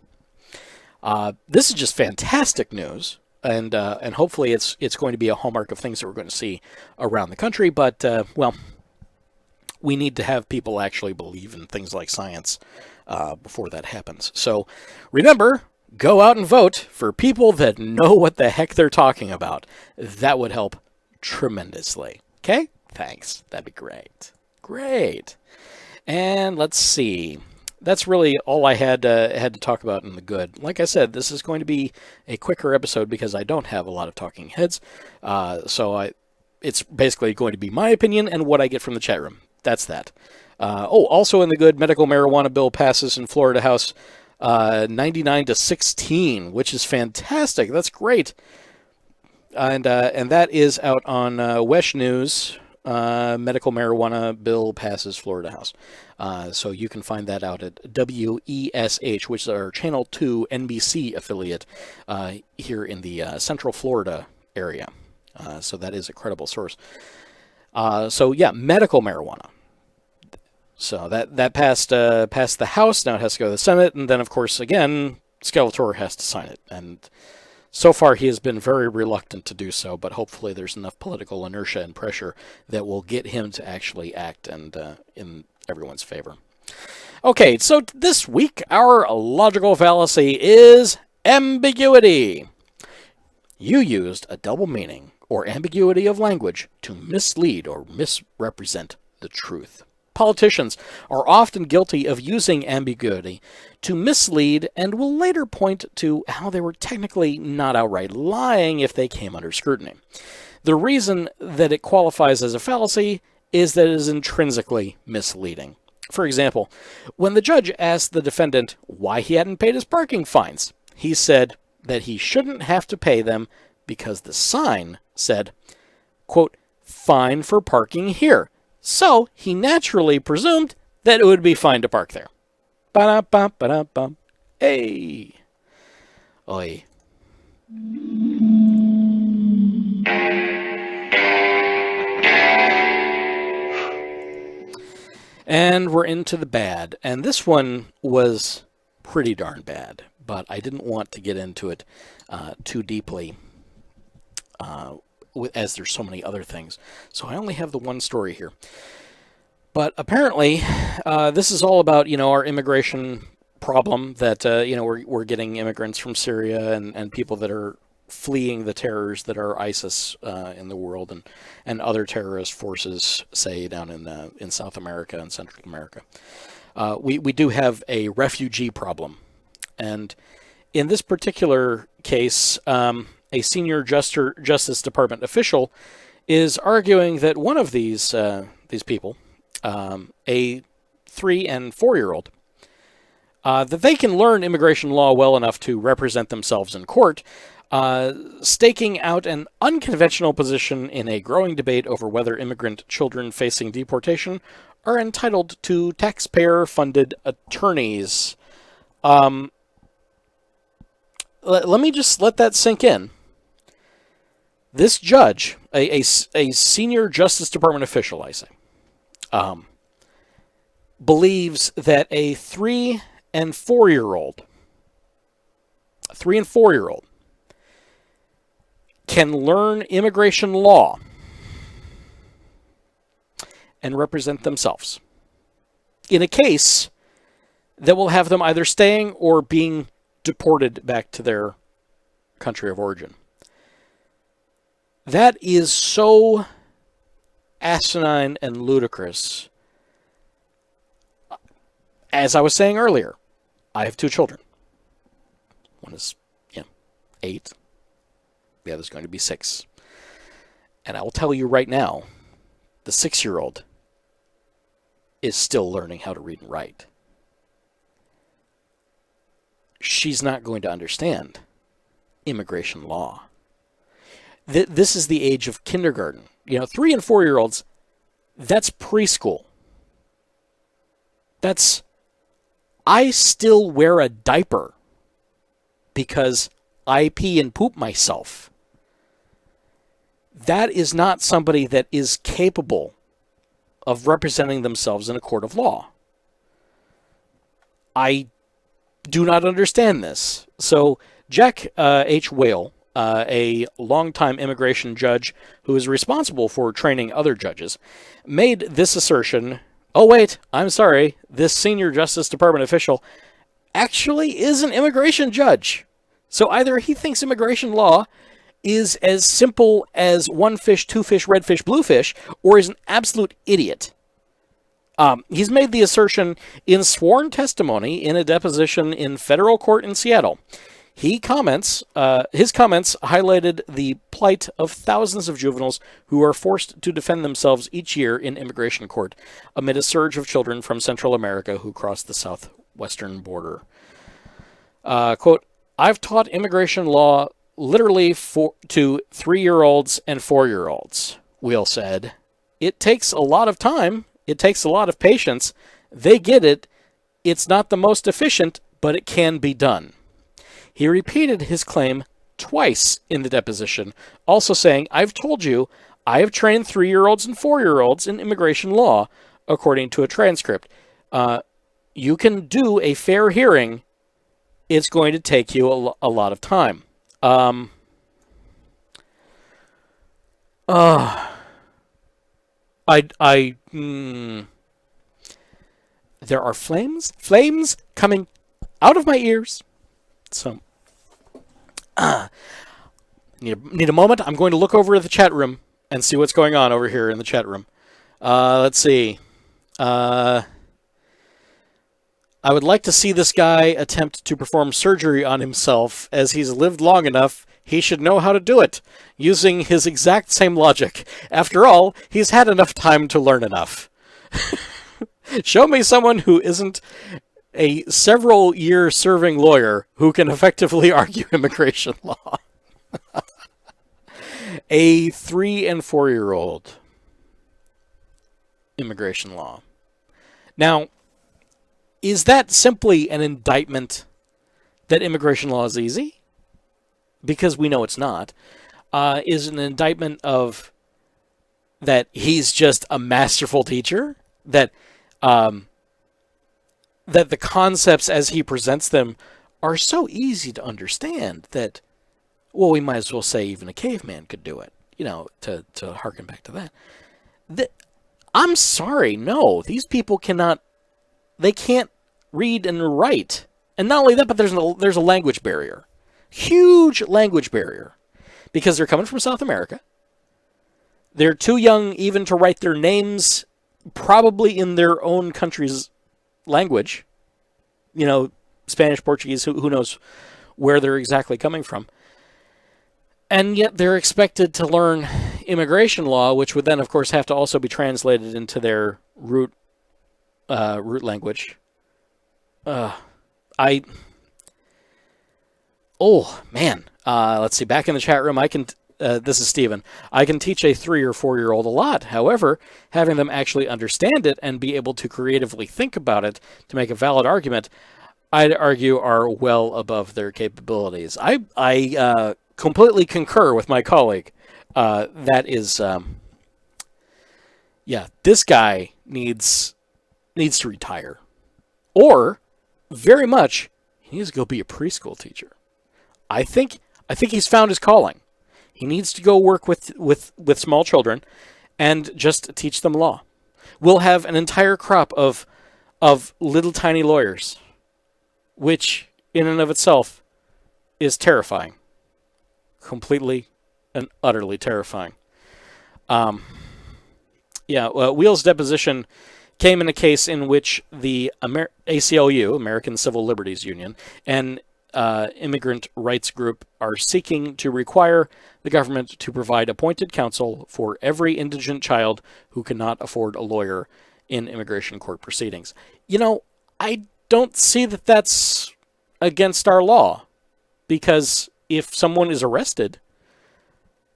This is just fantastic news, and hopefully it's going to be a hallmark of things that we're going to see around the country. But we need to have people actually believe in things like science before that happens. So remember, go out and vote for people that know what the heck they're talking about. That would help tremendously. Okay? Thanks. That'd be great. Great. And let's see. That's really all I had to talk about in the good. Like I said, this is going to be a quicker episode because I don't have a lot of talking heads. So it's basically going to be my opinion and what I get from the chat room. That's that. Also in the good, medical marijuana bill passes in Florida House 99-16, which is fantastic. That's great. And that is out on Wesh News. Medical marijuana bill passes Florida House. So you can find that out at WESH, which is our Channel 2 NBC affiliate here in the Central Florida area. So that is a credible source. So yeah, medical marijuana. So that passed the House. Now it has to go to the Senate, and then of course again Skeletor has to sign it. And so far he has been very reluctant to do so, but hopefully there's enough political inertia and pressure that will get him to actually act and in everyone's favor. Okay, so this week our logical fallacy is ambiguity. You used a double meaning or ambiguity of language to mislead or misrepresent the truth. Politicians are often guilty of using ambiguity to mislead and will later point to how they were technically not outright lying if they came under scrutiny. The reason that it qualifies as a fallacy is that it is intrinsically misleading. For example, when the judge asked the defendant why he hadn't paid his parking fines, he said that he shouldn't have to pay them because the sign said, quote, "Fine for parking here." So he naturally presumed that it would be fine to park there. Ba-da-ba-ba-da-bum. Hey. Oi. And we're into the bad. And this one was pretty darn bad, but I didn't want to get into it too deeply as there's so many other things. So I only have the one story here. But apparently, this is all about, our immigration problem that, we're getting immigrants from Syria and people that are fleeing the terrors that are ISIS in the world and other terrorist forces, say, down in South America and Central America. We do have a refugee problem. And in this particular case, a senior Justice Department official is arguing that one of these people, a 3 and 4-year-old, that they can learn immigration law well enough to represent themselves in court, staking out an unconventional position in a growing debate over whether immigrant children facing deportation are entitled to taxpayer-funded attorneys. Let me just let that sink in. This judge, a senior Justice Department official, I say, believes that a 3 and 4-year-old can learn immigration law and represent themselves in a case that will have them either staying or being deported back to their country of origin. That is so asinine and ludicrous. As I was saying earlier, I have 2 children. One is, 8. The other's going to be 6. And I will tell you right now, the 6-year-old is still learning how to read and write. She's not going to understand immigration law. This is the age of kindergarten. 3 and 4-year-olds, that's preschool. I still wear a diaper because I pee and poop myself. That is not somebody that is capable of representing themselves in a court of law. I do not understand this. So Jack H. Whale, a longtime immigration judge who is responsible for training other judges, made this assertion. Oh, wait, I'm sorry. This senior Justice Department official actually is an immigration judge. So either he thinks immigration law is as simple as 1 fish, 2 fish, red fish, blue fish, or is an absolute idiot. He's made the assertion in sworn testimony in a deposition in federal court in Seattle. his comments highlighted the plight of thousands of juveniles who are forced to defend themselves each year in immigration court amid a surge of children from Central America who cross the southwestern border. Quote, I've taught immigration law literally to 3-year-olds and 4-year-olds, Wheel said. It takes a lot of time. It takes a lot of patience. They get it. It's not the most efficient, but it can be done. He repeated his claim twice in the deposition, also saying, I've told you, I have trained 3-year-olds and 4-year-olds in immigration law, according to a transcript. You can do a fair hearing. It's going to take you a lot of time. There are flames coming out of my ears. So, need a moment. I'm going to look over at the chat room and see what's going on over here in the chat room. Let's see. I would like to see this guy attempt to perform surgery on himself, as he's lived long enough. He should know how to do it, using his exact same logic. After all, he's had enough time to learn enough. Show me someone who isn't a several-year serving lawyer who can effectively argue immigration law. A 3- and 4-year-old immigration law. Now, is that simply an indictment that immigration law is easy? Because we know it's not. Is it an indictment of that he's just a masterful teacher? That that the concepts as he presents them are so easy to understand that, well, we might as well say even a caveman could do it, to harken back to that. I'm sorry, no, these people they can't read and write. And not only that, but there's a language barrier. Huge language barrier. Because they're coming from South America. They're too young even to write their names probably in their own country's language. Spanish, Portuguese, who knows where they're exactly coming from. And yet they're expected to learn immigration law, which would then, of course, have to also be translated into their root language. Let's see. Back in the chat room, this is Steven. I can teach a 3 or 4-year-old a lot. However, having them actually understand it and be able to creatively think about it to make a valid argument, I'd argue are well above their capabilities. I completely concur with my colleague. That is, this guy needs to retire. Or, very much, he needs to go be a preschool teacher. I think he's found his calling. He needs to go work with small children and just teach them law. We'll have an entire crop of little tiny lawyers, which in and of itself is terrifying. Completely and utterly terrifying. Wheel's deposition came in a case in which the ACLU, American Civil Liberties Union, and immigrant rights group are seeking to require the government to provide appointed counsel for every indigent child who cannot afford a lawyer in immigration court proceedings. I don't see that that's against our law, because if someone is arrested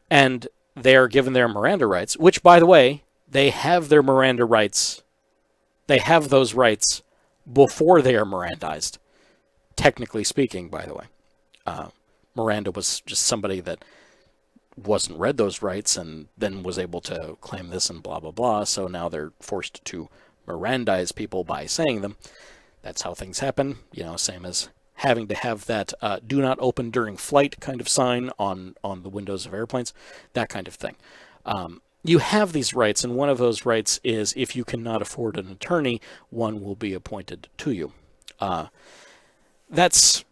and they are given their Miranda rights, which, by the way, they have their Miranda rights, they have those rights before they are Mirandized. Technically speaking, by the way. Miranda was just somebody that wasn't read those rights and then was able to claim this and blah, blah, blah. So now they're forced to Mirandize people by saying them. That's how things happen. Same as having to have that do not open during flight kind of sign on the windows of airplanes. That kind of thing. You have these rights, and one of those rights is if you cannot afford an attorney, one will be appointed to you. That's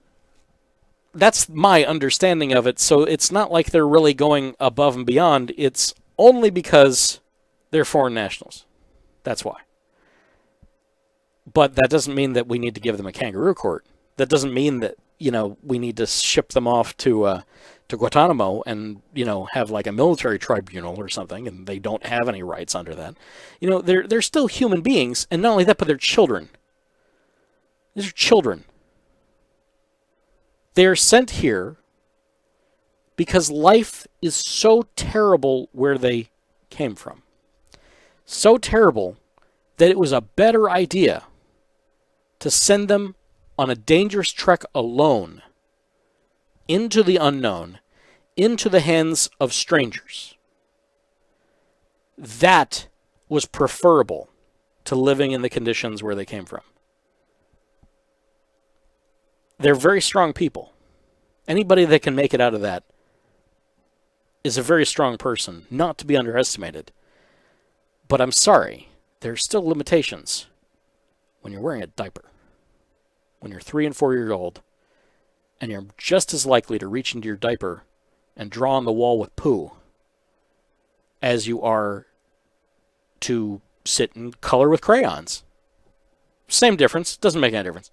my understanding of it. So it's not like they're really going above and beyond. It's only because they're foreign nationals. That's why. But that doesn't mean that we need to give them a kangaroo court. That doesn't mean that, we need to ship them off to Guantanamo and, have like a military tribunal or something, and they don't have any rights under that. They're still human beings, and not only that, but they're children. These are children. They are sent here because life is so terrible where they came from. So terrible that it was a better idea to send them on a dangerous trek alone into the unknown, into the hands of strangers. That was preferable to living in the conditions where they came from. They're very strong people. Anybody that can make it out of that is a very strong person, not to be underestimated. But I'm sorry, there's still limitations when you're wearing a diaper. When you're 3 and 4 years old, and you're just as likely to reach into your diaper and draw on the wall with poo as you are to sit and color with crayons. Same difference. Doesn't make any difference.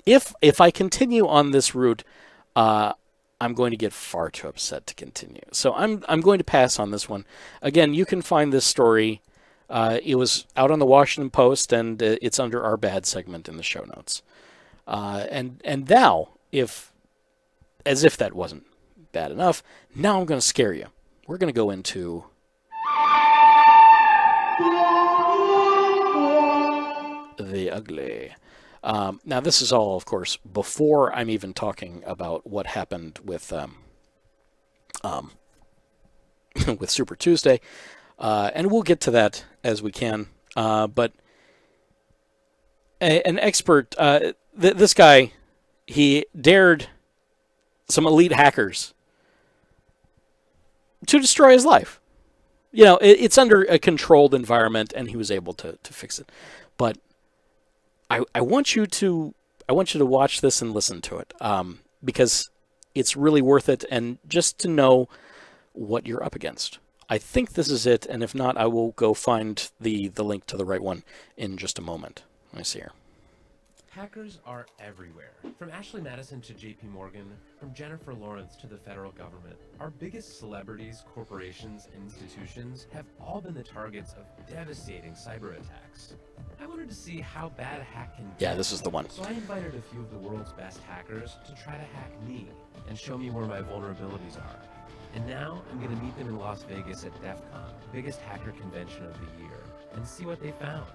If I continue on this route, I'm going to get far too upset to continue. So I'm going to pass on this one. Again, you can find this story. It was out on the Washington Post, and it's under our bad segment in the show notes. And now, as if that wasn't bad enough, now I'm going to scare you. We're going to go into the ugly. Now, this is all, of course, before I'm even talking about what happened with with Super Tuesday, and we'll get to that as we can. But an expert, this guy, he dared some elite hackers to destroy his life. It's under a controlled environment, and he was able to fix it. But I want you to watch this and listen to it, because it's really worth it, and just to know what you're up against. I think this is it, and if not, I will go find the link to the right one in just a moment. Let me see here. Hackers are everywhere. From Ashley Madison to JP Morgan, from Jennifer Lawrence to the federal government. Our biggest celebrities, corporations, and institutions have all been the targets of devastating cyber attacks. I wanted to see how bad a hack can be. Yeah, this is the one. So I invited a few of the world's best hackers to try to hack me and show me where my vulnerabilities are. And now I'm going to meet them in Las Vegas at DEF CON, the biggest hacker convention of the year, and see what they found.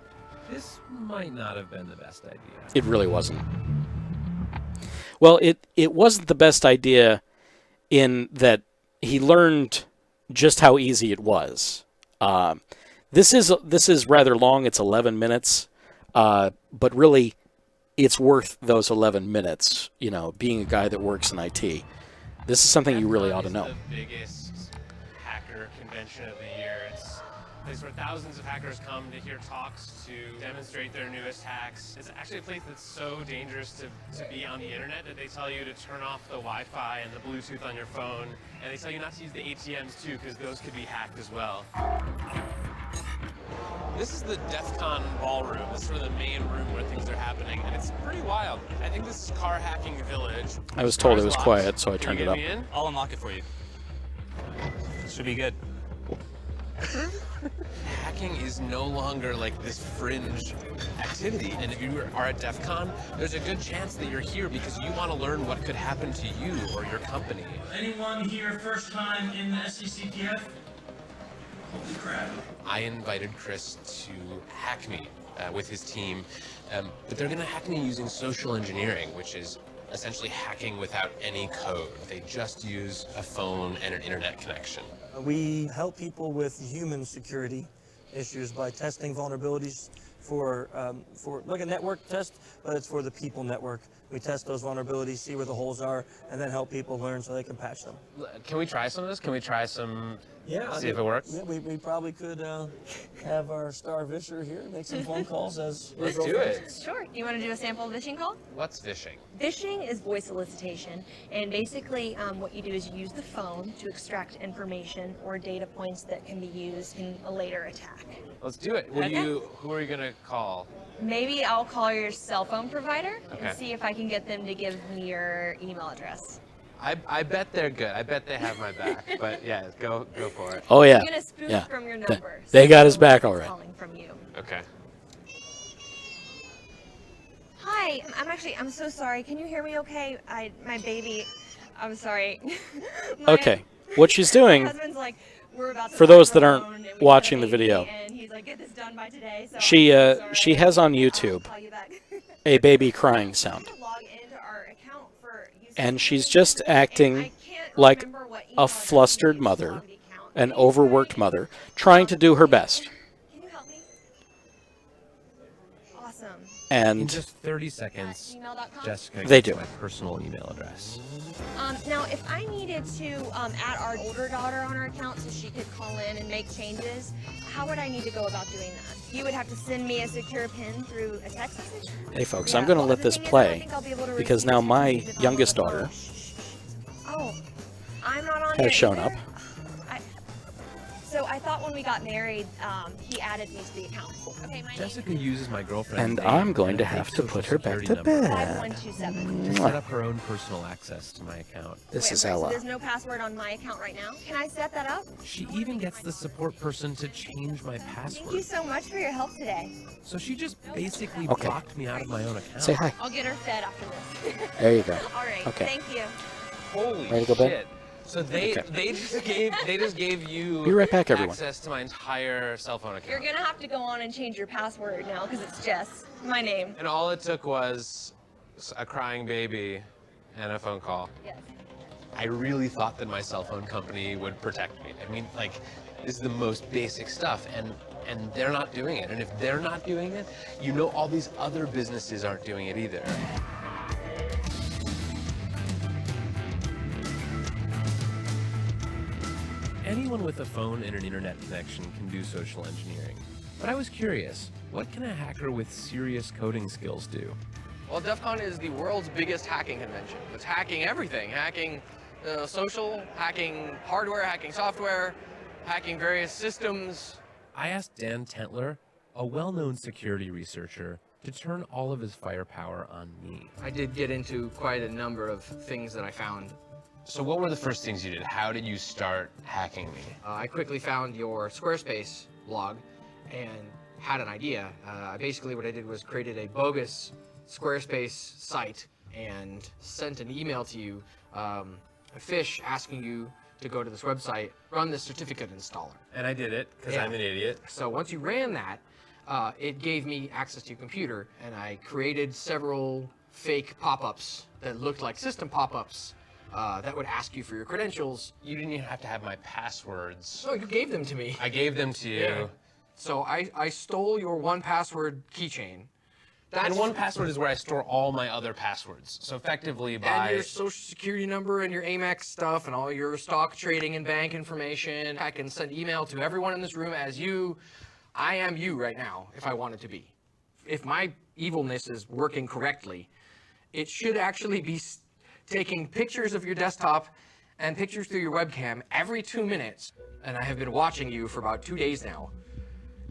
This might not have been the best idea. It really wasn't. Well, it wasn't the best idea in that he learned just how easy it was. This is rather long. It's 11 minutes, but really, it's worth those 11 minutes. Being a guy that works in IT, this is something you really ought to know. The biggest hacker convention of the year. It's a place where thousands of hackers come to hear talks, to demonstrate their newest hacks. It's actually a place that's so dangerous to be on the internet that they tell you to turn off the Wi-Fi and the Bluetooth on your phone, and they tell you not to use the ATMs too, because those could be hacked as well. This is the DEF CON ballroom. This is sort of the main room where things are happening, and it's pretty wild. I think this is car hacking village. I was told it was quiet, so I turned it up. I'll unlock it for you. Should be good. Hacking is no longer like this fringe activity, and if you are at DEF CON, there's a good chance that you're here because you want to learn what could happen to you or your company. Anyone here first time in the SCCTF? Holy crap. I invited Chris to hack me with his team, but they're going to hack me using social engineering, which is essentially hacking without any code. They just use a phone and an internet connection. We help people with human security issues by testing vulnerabilities for like a network test, but it's for the people network We test those vulnerabilities, see where the holes are, and then help people learn so they can patch them. Can we try some of this? Can we try some? Yeah. See if it works. Yeah, we probably could have our star visher here make some phone calls as. Let's do it. Sure. Do you want to do a sample vishing call? What's vishing? Vishing is voice solicitation, and basically what you do is you use the phone to extract information or data points that can be used in a later attack. Let's do it. Who are you gonna call? Maybe I'll call your cell phone provider Okay. and see if I can get them to give me your email address. I bet they're good. I bet they have my back. But yeah, go for it. Oh, yeah. I'm gonna spoof Yeah. from your number. They got his so back I'm all right. Calling from you. Okay. Hi, I'm so sorry. Can you hear me okay? My baby, I'm sorry. Okay. What she's doing, husband's like, we're about to for buy those a that phone, aren't and we watching got the a baby, video, and he's like, get this done by today. So she has on YouTube a baby crying sound. And she's just acting like a flustered mother, an overworked mother, trying to do her best. Can you help me? Awesome. In And just 30 seconds, Jessica They gets do. my personal email address. Now, if I needed to add our older daughter on our account so she could call in and make changes, how would I need to go about doing that? You would have to send me a secure PIN through a text message? hey, folks, I'm going to let this play because now my youngest daughter Oh, I'm not on has there shown either? up. So I thought when we got married, he added me to the account. Okay, my Jessica uses my girlfriend's And name I'm going and to a have fake to social put her back security to number bed. 5127. to set up her own personal access to my account. This is So Ella. there's no password on my account right now. Can I set that up? She even gets the support person to change my Thank you password. so much for your help today. So she just basically Okay. blocked me out of my own account. Say hi. I'll get her fed after this. There you go. All right. Okay. Thank you. Holy Ready to go bed? shit. So they just gave you Be right back, everyone. access to my entire cell phone account. You're gonna have to go on and change your password now because it's Jess, my name. And all it took was a crying baby and a phone call. Yes. I really thought that my cell phone company would protect me. I mean, like, this is the most basic stuff, and they're not doing it. And if they're not doing it, you know all these other businesses aren't doing it either. Anyone with a phone and an internet connection can do social engineering. But I was curious, what can a hacker with serious coding skills do? Well, DEF CON is the world's biggest hacking convention. It's hacking everything, hacking social, hacking hardware, hacking software, hacking various systems. I asked Dan Tentler, a well-known security researcher, to turn all of his firepower on me. I did get into quite a number of things that I found. So what were the first things you did? How did you start hacking me? I quickly found your Squarespace blog and had an idea. Basically what I did was created a bogus Squarespace site and sent an email to you, a fish asking you to go to this website, run the certificate installer. And I did it, because Yeah. I'm an idiot. So once you ran that, it gave me access to your computer, and I created several fake pop-ups that looked like system pop-ups that would ask you for your credentials. You didn't even have to have my passwords. No, you gave them to me. I gave them to you. Yeah. So I stole your 1Password keychain. And 1Password is where I store all my other passwords. So effectively And by... your social security number and your Amex stuff and all your stock trading and bank information. I can send email to everyone in this room as you. I am you right now, if I wanted to be. If my evilness is working correctly, it should actually be taking pictures of your desktop and pictures through your webcam every 2 minutes. And I have been watching you for about 2 days now.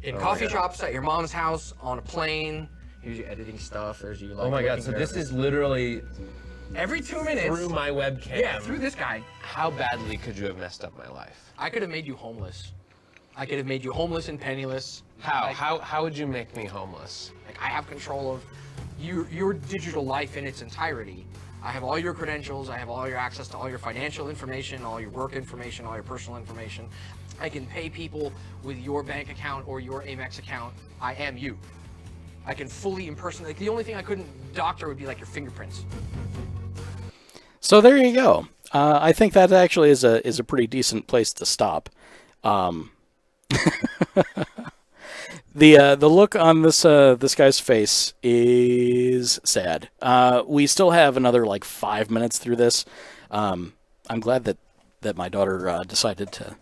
In coffee shops, at your mom's house, on a plane. Here's your editing stuff. There's you. Like, Oh my god, so this is literally every 2 minutes through my webcam. Yeah, through this guy. How badly could you have messed up my life? I could have made you homeless. I could have made you homeless and penniless. How? Like, How would you make me homeless? Like, I have control of your digital life in its entirety. I have all your credentials. I have all your access to all your financial information, all your work information, all your personal information. I can pay people with your bank account or your Amex account. I am you. I can fully impersonate. Like, the only thing I couldn't doctor would be like your fingerprints. So there you go. I think that actually is a pretty decent place to stop. The look on this guy's face is sad. We still have another like 5 minutes through this. I'm glad that my daughter decided to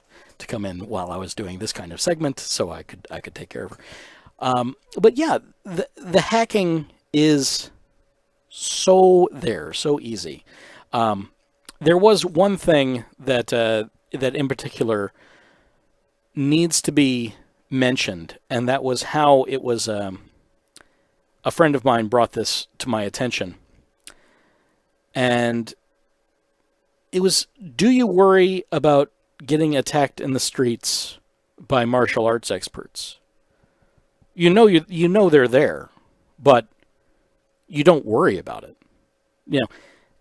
come in while I was doing this kind of segment, so I could take care of her. But yeah, the hacking is so easy. There was one thing that in particular needs to be mentioned, and that was how it was a friend of mine brought this to my attention. And it was, do you worry about getting attacked in the streets by martial arts experts? You know they're there, but you don't worry about it. You know,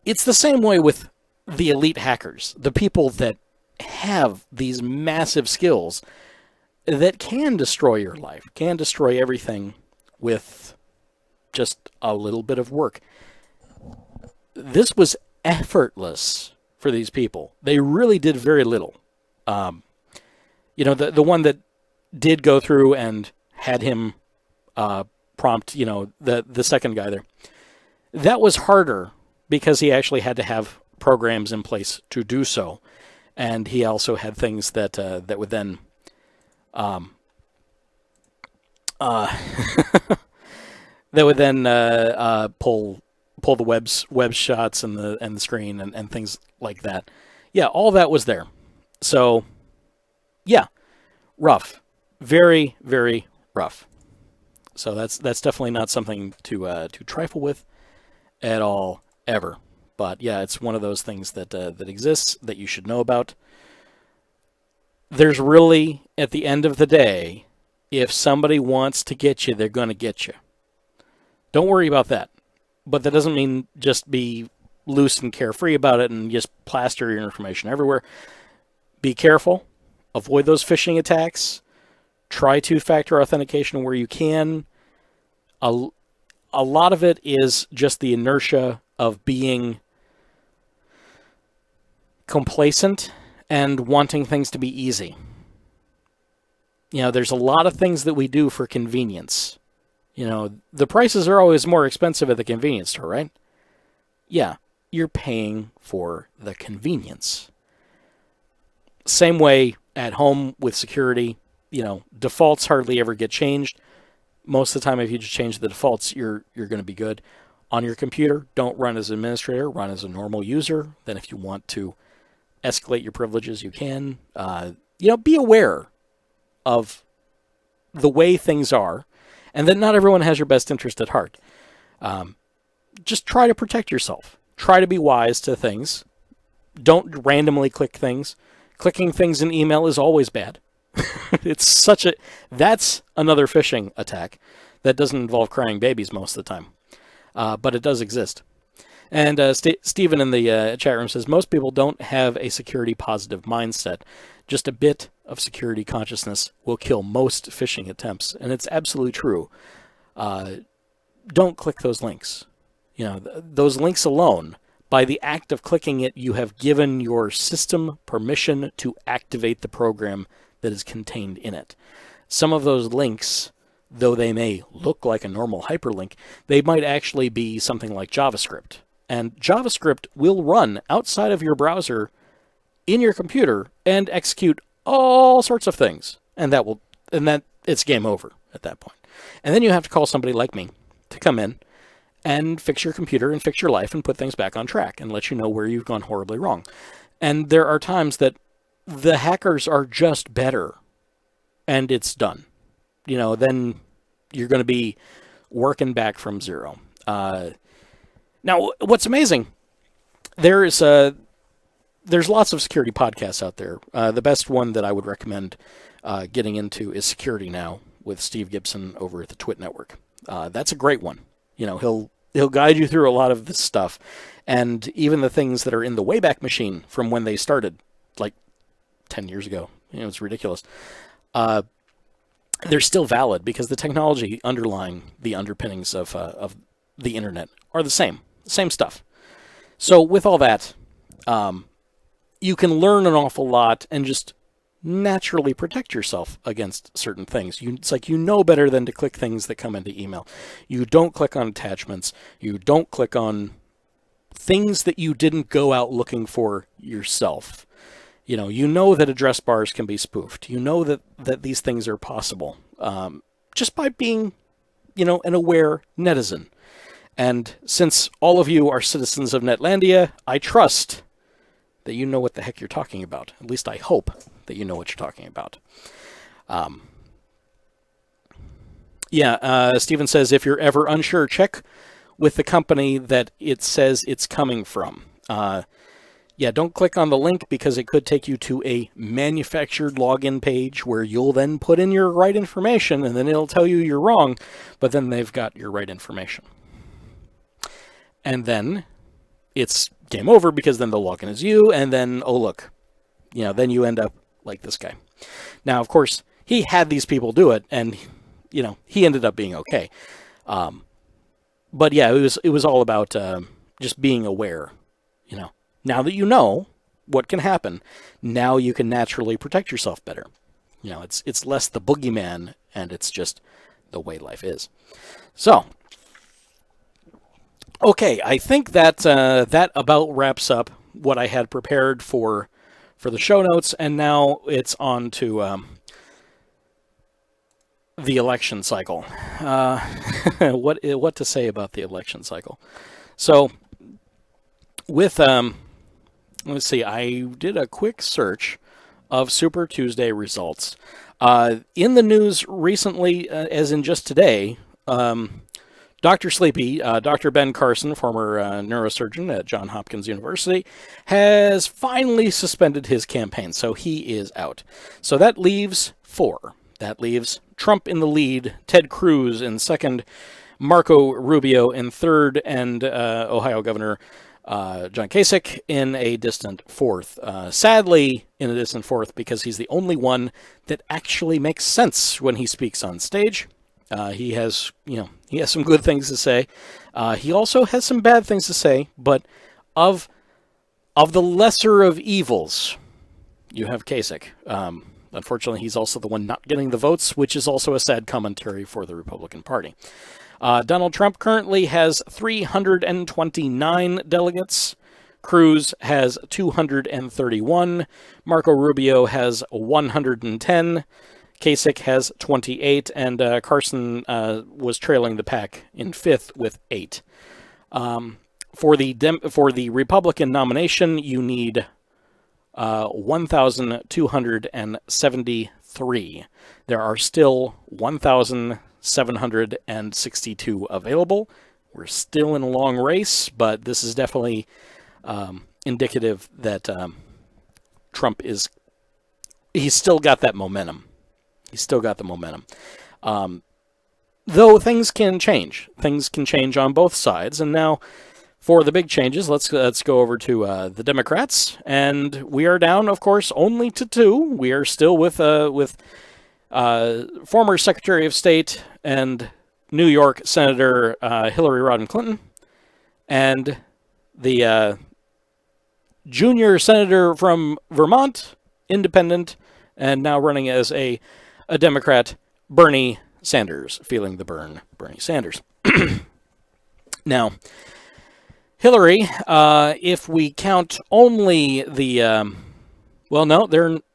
it's the same way with the elite hackers, the people that have these massive skills that can destroy your life, can destroy everything with just a little bit of work. This was effortless for these people. They really did very little. You know, the one that did go through and had him prompt, you know, the second guy there, that was harder because he actually had to have programs in place to do so. And he also had things that would then pull the web shots and the screen and things like that. Yeah, all that was there. So yeah, rough, very rough. So that's definitely not something to trifle with at all ever. But yeah, it's one of those things that exists that you should know about. There's really, at the end of the day, if somebody wants to get you, they're going to get you. Don't worry about that. But that doesn't mean just be loose and carefree about it and just plaster your information everywhere. Be careful. Avoid those phishing attacks. Try two-factor authentication where you can. A lot of it is just the inertia of being complacent and wanting things to be easy. You know, there's a lot of things that we do for convenience. You know, the prices are always more expensive at the convenience store, right? Yeah, you're paying for the convenience. Same way at home with security. You know, defaults hardly ever get changed. Most of the time, if you just change the defaults, you're going to be good. On your computer, don't run as an administrator, run as a normal user. Then if you want to escalate your privileges, you can. You know, be aware of the way things are, and that not everyone has your best interest at heart. Just try to protect yourself. Try to be wise to things. Don't randomly click things. Clicking things in email is always bad. That's another phishing attack that doesn't involve crying babies most of the time. But it does exist. And Stephen in the chat room says, most people don't have a security positive mindset. Just a bit of security consciousness will kill most phishing attempts. And it's absolutely true. Don't click those links. You know, those links alone, by the act of clicking it, you have given your system permission to activate the program that is contained in it. Some of those links, though they may look like a normal hyperlink, they might actually be something like JavaScript. And JavaScript will run outside of your browser in your computer and execute all sorts of things. And it's game over at that point. And then you have to call somebody like me to come in and fix your computer and fix your life and put things back on track and let you know where you've gone horribly wrong. And there are times that the hackers are just better and it's done. You know, then you're going to be working back from zero. Now, what's amazing, there's lots of security podcasts out there. The best one that I would recommend getting into is Security Now with Steve Gibson over at the Twit Network. That's a great one. You know, he'll guide you through a lot of this stuff, and even the things that are in the Wayback Machine from when they started, like 10 years ago. You know, it's ridiculous. They're still valid because the technology underlying the underpinnings of the internet are the same stuff. So with all that, you can learn an awful lot and just naturally protect yourself against certain things. It's like you know better than to click things that come into email. You don't click on attachments. You don't click on things that you didn't go out looking for yourself. You know that address bars can be spoofed. You know that these things are possible just by being, an aware netizen. And since all of you are citizens of Netlandia, I trust that you know what the heck you're talking about. At least I hope that you know what you're talking about. Stephen says, if you're ever unsure, check with the company that it says it's coming from. Don't click on the link because it could take you to a manufactured login page where you'll then put in your right information and then it'll tell you you're wrong, but then they've got your right information. And then it's game over because then they'll log in as you, and then, oh look, then you end up like this guy. Now, of course, he had these people do it, and, he ended up being okay. But yeah, it was all about just being aware, Now that you know what can happen, now you can naturally protect yourself better. It's less the boogeyman, and it's just the way life is. So, okay, I think that that about wraps up what I had prepared for the show notes, and now it's on to the election cycle. What to say about the election cycle? So, with let's see, I did a quick search of Super Tuesday results. In the news recently, as in just today, Dr. Sleepy, Dr. Ben Carson, former neurosurgeon at Johns Hopkins University, has finally suspended his campaign, so he is out. So that leaves 4. That leaves Trump in the lead, Ted Cruz in second, Marco Rubio in third, and Ohio Governor John Kasich in a distant fourth. Sadly, in a distant fourth, because he's the only one that actually makes sense when he speaks on stage. He has some good things to say. He also has some bad things to say, but of the lesser of evils, you have Kasich. Unfortunately, he's also the one not getting the votes, which is also a sad commentary for the Republican Party. Donald Trump currently has 329 delegates. Cruz has 231. Marco Rubio has 110. Kasich has 28, and Carson was trailing the pack in fifth with 8. For the Republican nomination, you need 1,273. There are still 1,762 available. We're still in a long race, but this is definitely indicative that Trump he's still got that momentum. He's still got the momentum. Though things can change. Things can change on both sides. And now, for the big changes, let's go over to the Democrats. And we are down, of course, only to 2. We are still with former Secretary of State and New York Senator Hillary Rodham Clinton, and the junior senator from Vermont, independent, and now running as a Democrat, Bernie Sanders, feeling the burn, Bernie Sanders. Now, Hillary, if we count only the,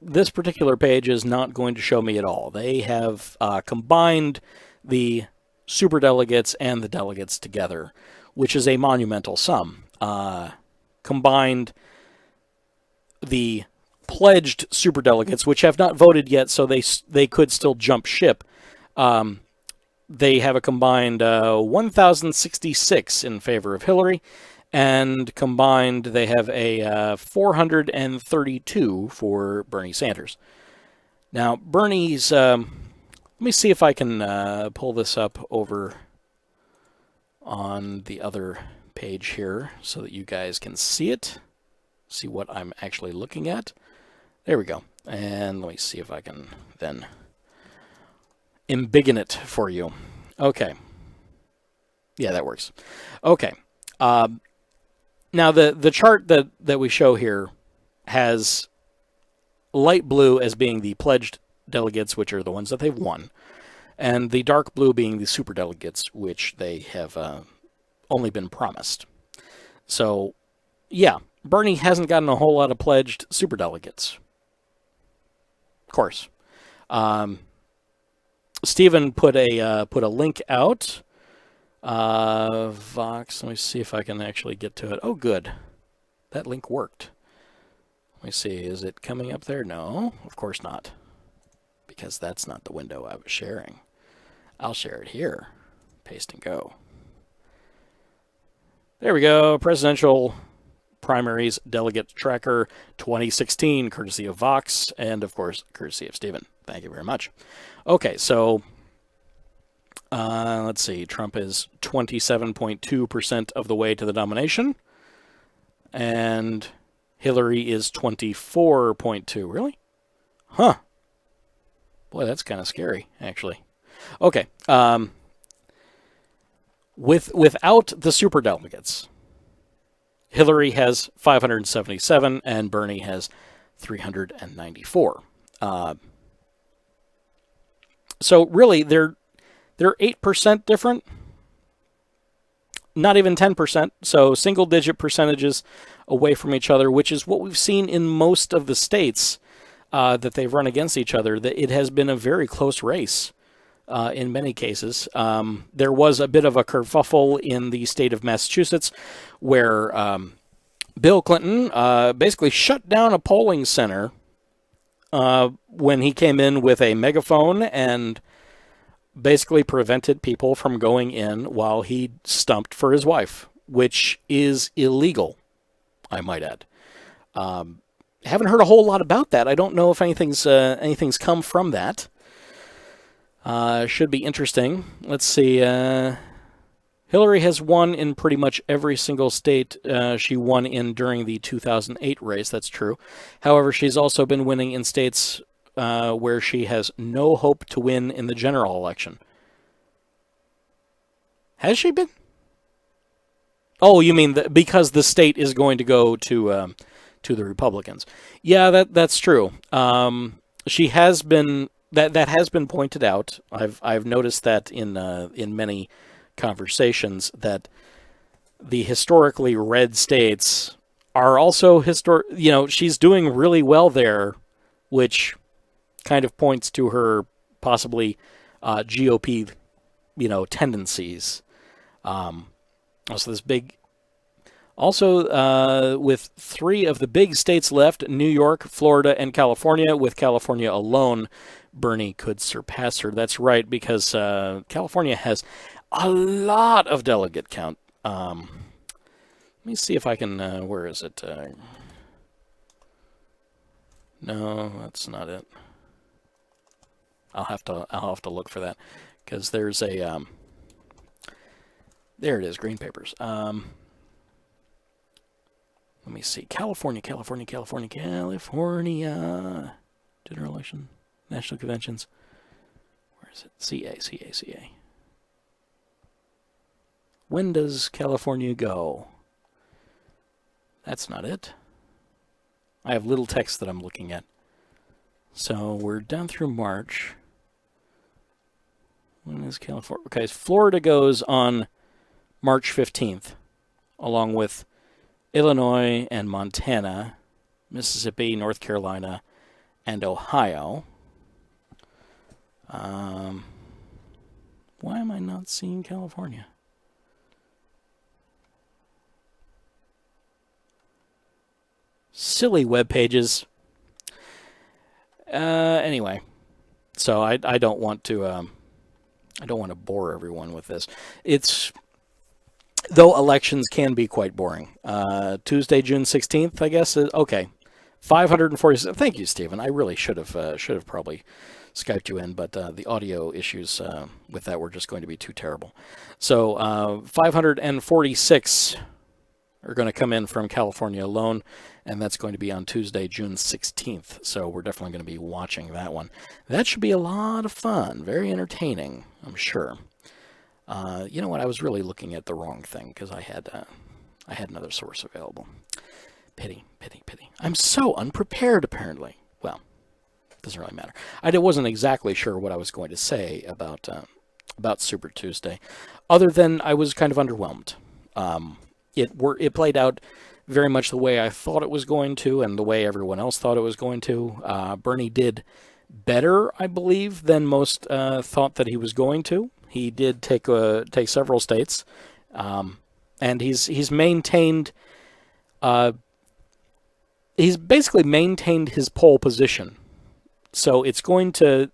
this particular page is not going to show me at all. They have combined the superdelegates and the delegates together, which is a monumental sum. Combined the pledged superdelegates, which have not voted yet, so they could still jump ship. They have a combined 1,066 in favor of Hillary, and combined they have a 432 for Bernie Sanders. Now, Bernie's... let me see if I can pull this up over on the other page here so that you guys can see it. See what I'm actually looking at. There we go. And let me see if I can then embiggen it for you. Okay. Yeah, that works. Okay. Now, the chart that we show here has light blue as being the pledged delegates, which are the ones that they've won, and the dark blue being the superdelegates, which they have only been promised. So, yeah, Bernie hasn't gotten a whole lot of pledged superdelegates. Of course. Stephen put a link out. Vox, let me see if I can actually get to it. Oh, good. That link worked. Let me see, is it coming up there? No, of course not. Because that's not the window I was sharing. I'll share it here. Paste and go. There we go. Presidential Primaries Delegate Tracker 2016, courtesy of Vox, and of course, courtesy of Stephen. Thank you very much. Okay, so let's see. Trump is 27.2% of the way to the nomination, and Hillary is 24.2%. Really? Huh. Boy, that's kind of scary, actually. Okay. Without the superdelegates, Hillary has 577 and Bernie has 394. So really, they're 8% different. Not even 10%. So single-digit percentages away from each other, which is what we've seen in most of the states that they've run against each other. That it has been a very close race. In many cases. There was a bit of a kerfuffle in the state of Massachusetts where Bill Clinton basically shut down a polling center when he came in with a megaphone and basically prevented people from going in while he stumped for his wife, which is illegal, I might add. Haven't heard a whole lot about that. I don't know if anything's come from that. Should be interesting. Let's see. Hillary has won in pretty much every single state she won in during the 2008 race. That's true. However, she's also been winning in states where she has no hope to win in the general election. Has she been? Oh, you mean because the state is going to go to the Republicans? Yeah, that's true. She has been. That has been pointed out. I've noticed that in many conversations that the historically red states are also she's doing really well there, which kind of points to her possibly GOP tendencies. So this big. Also, with 3 of the big states left, New York, Florida, and California, with California alone, Bernie could surpass her. That's right, because California has a lot of delegate count. Let me see if I can, where is it? No, that's not it. I'll have to look for that, because there's a, there it is, green papers. Let me see. California. General election. National conventions. Where is it? CA. When does California go? That's not it. I have little text that I'm looking at. So we're down through March. When is California? Okay, Florida goes on March 15th, along with Illinois and Montana, Mississippi, North Carolina, and Ohio. Why am I not seeing California? Silly web pages. Anyway, so I don't want to bore everyone with this. Though elections can be quite boring. Tuesday, June 16th, I guess. Okay. 546. Thank you, Stephen. I really should have probably Skyped you in, but the audio issues with that were just going to be too terrible. So 546 are going to come in from California alone, and that's going to be on Tuesday, June 16th. So we're definitely going to be watching that one. That should be a lot of fun. Very entertaining, I'm sure. You know what? I was really looking at the wrong thing because I had another source available. Pity. I'm so unprepared, apparently. Well, doesn't really matter. I wasn't exactly sure what I was going to say about Super Tuesday, other than I was kind of underwhelmed. It played out very much the way I thought it was going to, and the way everyone else thought it was going to. Bernie did better, I believe, than most thought that he was going to. He did take several states, and he's maintained. He's basically maintained his pole position. So it's going to.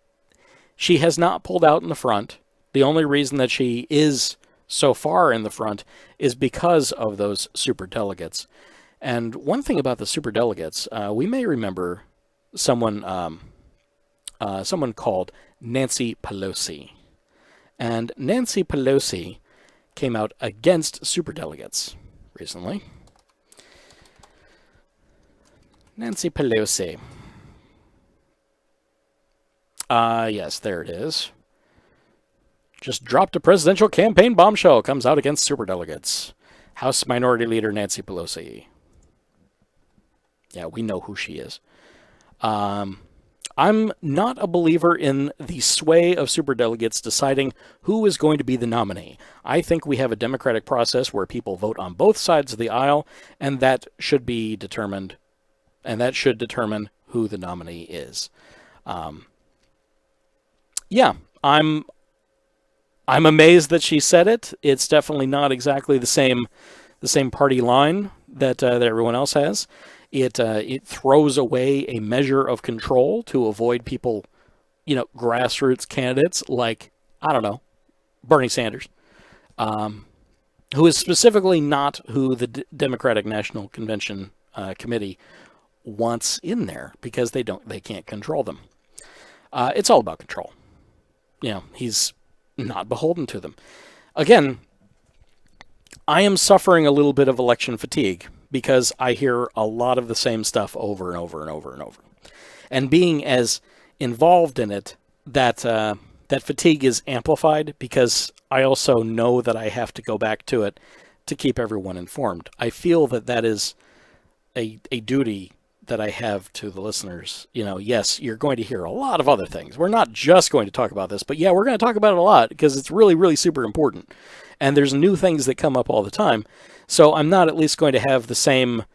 She has not pulled out in the front. The only reason that she is so far in the front is because of those superdelegates. And one thing about the superdelegates, we may remember someone called Nancy Pelosi. And Nancy Pelosi came out against superdelegates recently. Nancy Pelosi. Yes, there it is. Just dropped a presidential campaign bombshell. Comes out against superdelegates. House Minority Leader Nancy Pelosi. Yeah, we know who she is. I'm not a believer in the sway of superdelegates deciding who is going to be the nominee. I think we have a democratic process where people vote on both sides of the aisle, and that should be determined, and that should determine who the nominee is. Yeah, I'm amazed that she said it. It's definitely not exactly the same party line that everyone else has. It throws away a measure of control to avoid people, grassroots candidates like, I don't know, Bernie Sanders, who is specifically not who the Democratic National Convention Committee wants in there, because they can't control them. It's all about control. He's not beholden to them. Again, I am suffering a little bit of election fatigue, because I hear a lot of the same stuff over and over and over and over. And being as involved in it, that fatigue is amplified, because I also know that I have to go back to it to keep everyone informed. I feel that is a duty that I have to the listeners. Yes, you're going to hear a lot of other things. We're not just going to talk about this, but yeah, we're going to talk about it a lot, because it's really, really super important. And there's new things that come up all the time. So I'm not at least going to have the same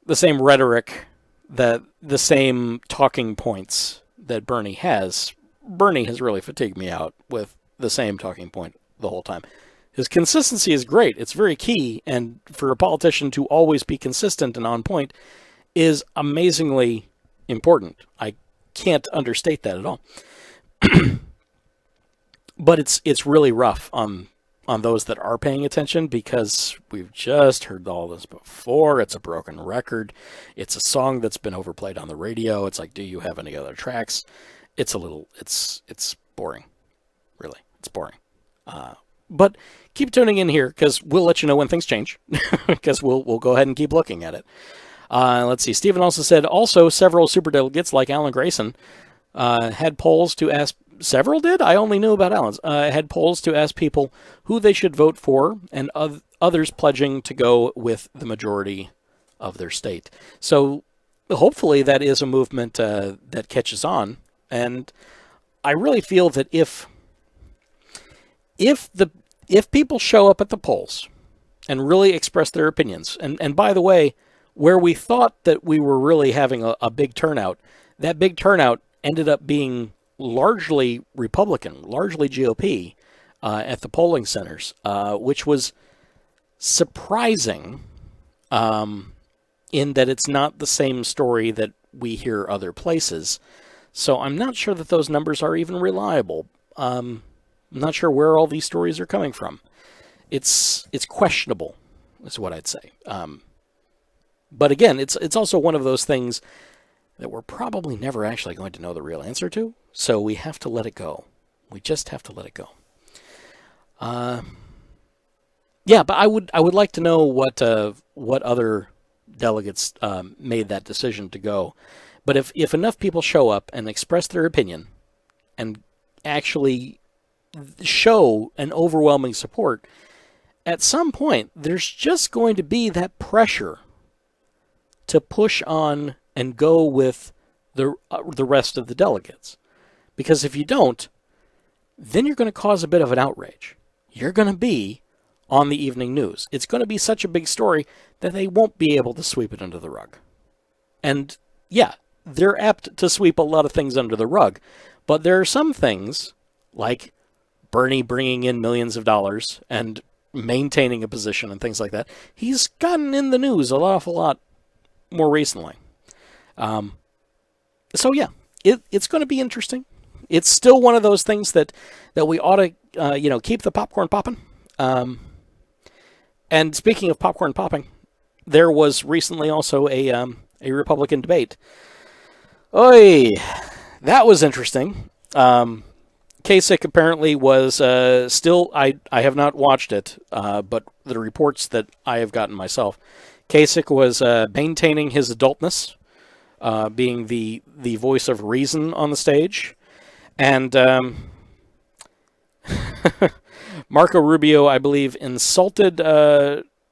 rhetoric, the same talking points that Bernie has. Bernie has really fatigued me out with the same talking point the whole time. His consistency is great. It's very key. And for a politician to always be consistent and on point is amazingly important. I can't understate that at all. But it's really rough on those that are paying attention, because we've just heard all this before. It's a broken record. It's a song that's been overplayed on the radio. It's like, do you have any other tracks? It's boring. Really, it's boring. But keep tuning in here, because we'll let you know when things change, because we'll go ahead and keep looking at it. Let's see. Stephen also said, several superdelegates like Alan Grayson had polls to ask. Several did? I only knew about Alan's. Had polls to ask people who they should vote for, and others pledging to go with the majority of their state. So hopefully that is a movement that catches on. And I really feel that if people show up at the polls and really express their opinions, and by the way, where we thought that we were really having a big turnout, that big turnout ended up being largely Republican, largely GOP at the polling centers, which was surprising in that it's not the same story that we hear other places. So I'm not sure that those numbers are even reliable. I'm not sure where all these stories are coming from. It's questionable, is what I'd say. But again, it's also one of those things that we're probably never actually going to know the real answer to. So we have to let it go. We just have to let it go. Yeah, but I would like to know what other delegates made that decision to go. But if enough people show up and express their opinion and actually show an overwhelming support, at some point there's just going to be that pressure to push on and go with the rest of the delegates. Because if you don't, then you're going to cause a bit of an outrage. You're going to be on the evening news. It's going to be such a big story that they won't be able to sweep it under the rug. And yeah, they're apt to sweep a lot of things under the rug. But there are some things, like Bernie bringing in millions of dollars and maintaining a position and things like that. He's gotten in the news an awful lot more recently. So yeah, it's going to be interesting. It's still one of those things that we ought to, keep the popcorn popping. And speaking of popcorn popping, there was recently also a Republican debate. Oy, that was interesting. Kasich apparently was still, I have not watched it, but the reports that I have gotten myself, Kasich was maintaining his adultness, being the voice of reason on the stage. And Marco Rubio, I believe, insulted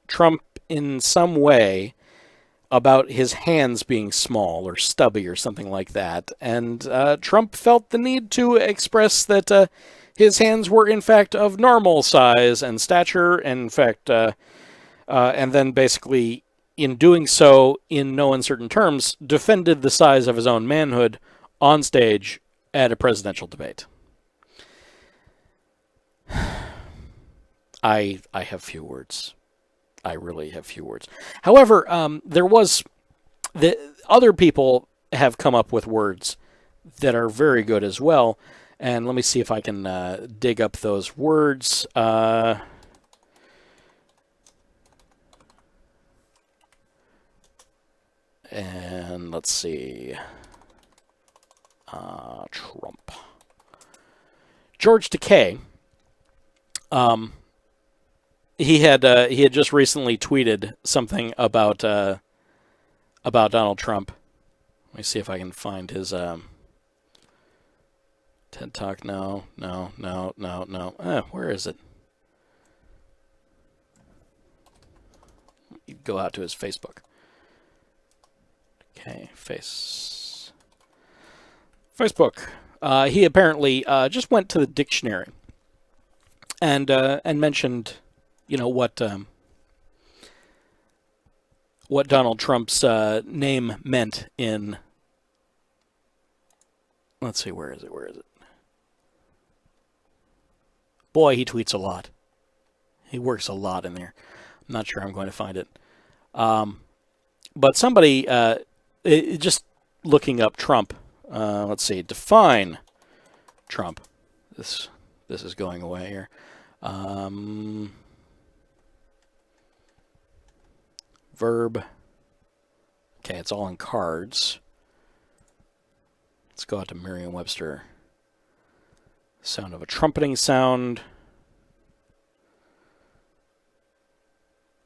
Trump in some way about his hands being small or stubby or something like that. And Trump felt the need to express that his hands were, in fact, of normal size and stature. In fact, and then basically, in doing so, in no uncertain terms, defended the size of his own manhood on stage at a presidential debate. I have few words. I really have few words. However, the other people have come up with words that are very good as well. And let me see if I can dig up those words. And let's see. Trump. George Takei. He had just recently tweeted something about Donald Trump. Let me see if I can find his TED Talk. No. Where is it? You go out to his Facebook. Okay, Facebook. He apparently just went to the dictionary and mentioned, what Donald Trump's name meant in. Let's see, where is it? Boy, he tweets a lot. He works a lot in there. I'm not sure I'm going to find it. But somebody just looking up Trump. Let's see. Define Trump. This is going away here. Verb. Okay, it's all in cards. Let's go out to Merriam-Webster. Sound of a trumpeting sound.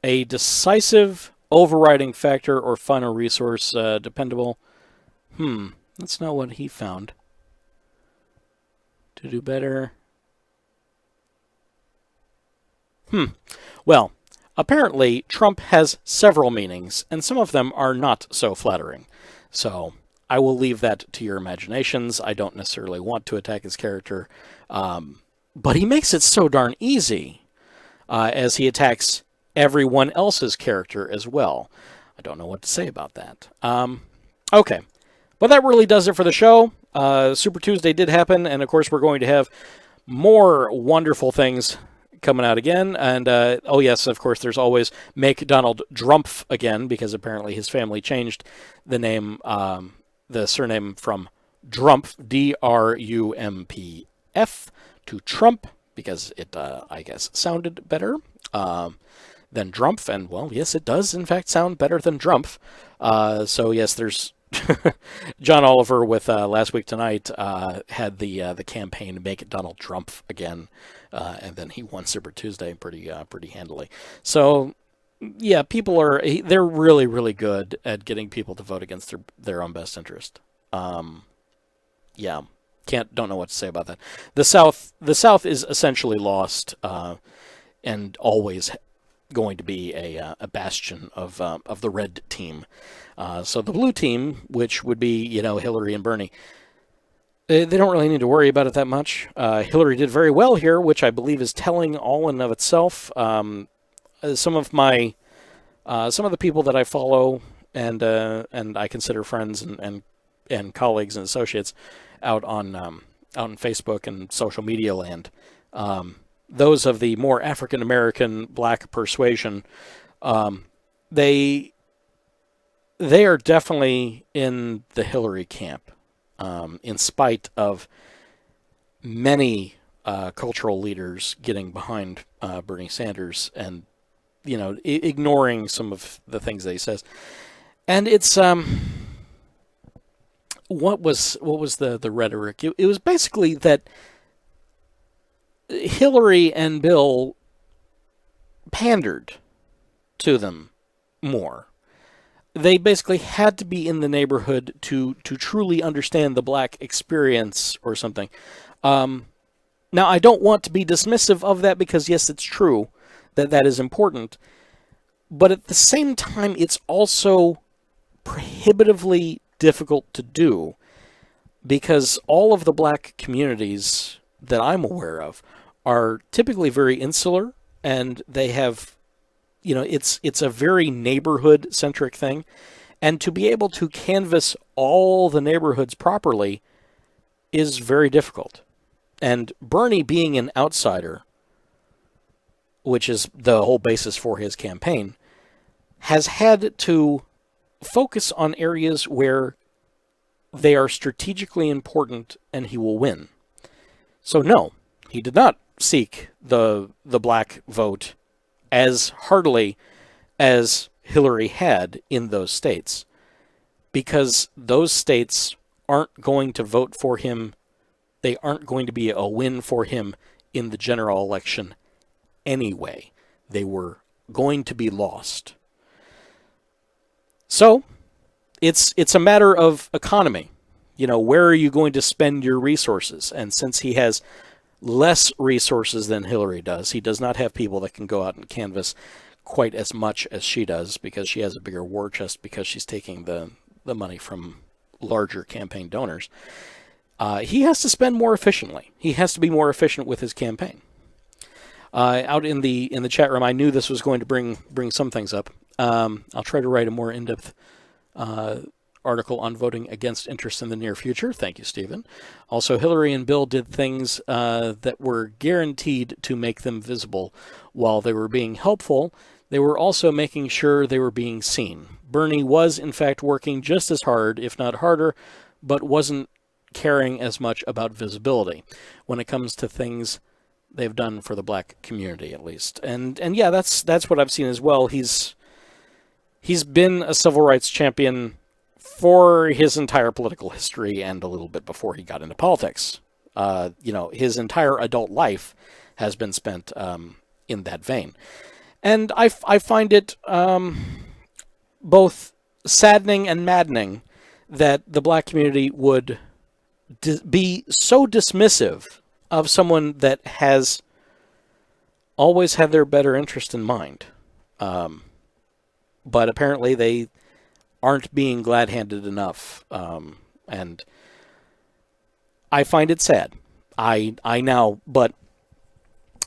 A decisive overriding factor or final resource, dependable. That's not what he found. To do better. Well, apparently Trump has several meanings, and some of them are not so flattering. So I will leave that to your imaginations. I don't necessarily want to attack his character, but he makes it so darn easy as he attacks everyone else's character as well. I don't know what to say about that. Okay. But that really does it for the show. Super Tuesday did happen, and of course we're going to have more wonderful things coming out again. And, oh yes, of course, there's always Make Donald Drumpf again, because apparently his family changed the name, the surname from Drumpf, D-R-U-M-P-F, to Trump, because it, I guess, sounded better than Drumpf. And, well, yes, it does, in fact, sound better than Drumpf. So, yes, there's John Oliver with Last Week Tonight had the campaign Make Donald Trump again, and then he won Super Tuesday pretty handily. So yeah, they're really, really good at getting people to vote against their own best interest. Yeah, don't know what to say about that. The South is essentially lost, and always going to be a bastion of the red team. So the blue team, which would be, Hillary and Bernie, they don't really need to worry about it that much. Hillary did very well here, which I believe is telling all in of itself. Some of the people that I follow and I consider friends and colleagues and associates out on Facebook and social media land, those of the more African American black persuasion, they are definitely in the Hillary camp, in spite of many cultural leaders getting behind Bernie Sanders and ignoring some of the things that he says. And it's what was the rhetoric? It was basically that Hillary and Bill pandered to them more. They basically had to be in the neighborhood to truly understand the black experience or something. Now, I don't want to be dismissive of that because, yes, it's true that is important. But at the same time, it's also prohibitively difficult to do because all of the black communities that I'm aware of are typically very insular, and they have, it's a very neighborhood-centric thing. And to be able to canvass all the neighborhoods properly is very difficult. And Bernie being an outsider, which is the whole basis for his campaign, has had to focus on areas where they are strategically important and he will win. So no, he did not seek the black vote as heartily as Hillary had in those states, because those states aren't going to vote for him. They aren't going to be a win for him in the general election anyway. They were going to be lost. So it's a matter of economy. Where are you going to spend your resources? And since he has less resources than Hillary does, he does not have people that can go out and canvass quite as much as she does, because she has a bigger war chest, because she's taking the money from larger campaign donors. He has to spend more efficiently. He has to be more efficient with his campaign. Out in the chat room, I knew this was going to bring some things up. I'll try to write a more in-depth article on voting against interest in the near future. Thank you, Stephen. Also, Hillary and Bill did things that were guaranteed to make them visible. While they were being helpful, they were also making sure they were being seen. Bernie was, in fact, working just as hard, if not harder, but wasn't caring as much about visibility when it comes to things they've done for the black community, at least. And yeah, that's what I've seen as well. He's been a civil rights champion for his entire political history and a little bit before he got into politics. His entire adult life has been spent in that vein. And I find it both saddening and maddening that the black community would be so dismissive of someone that has always had their better interest in mind. But apparently they aren't being glad-handed enough. And I find it sad. I now, but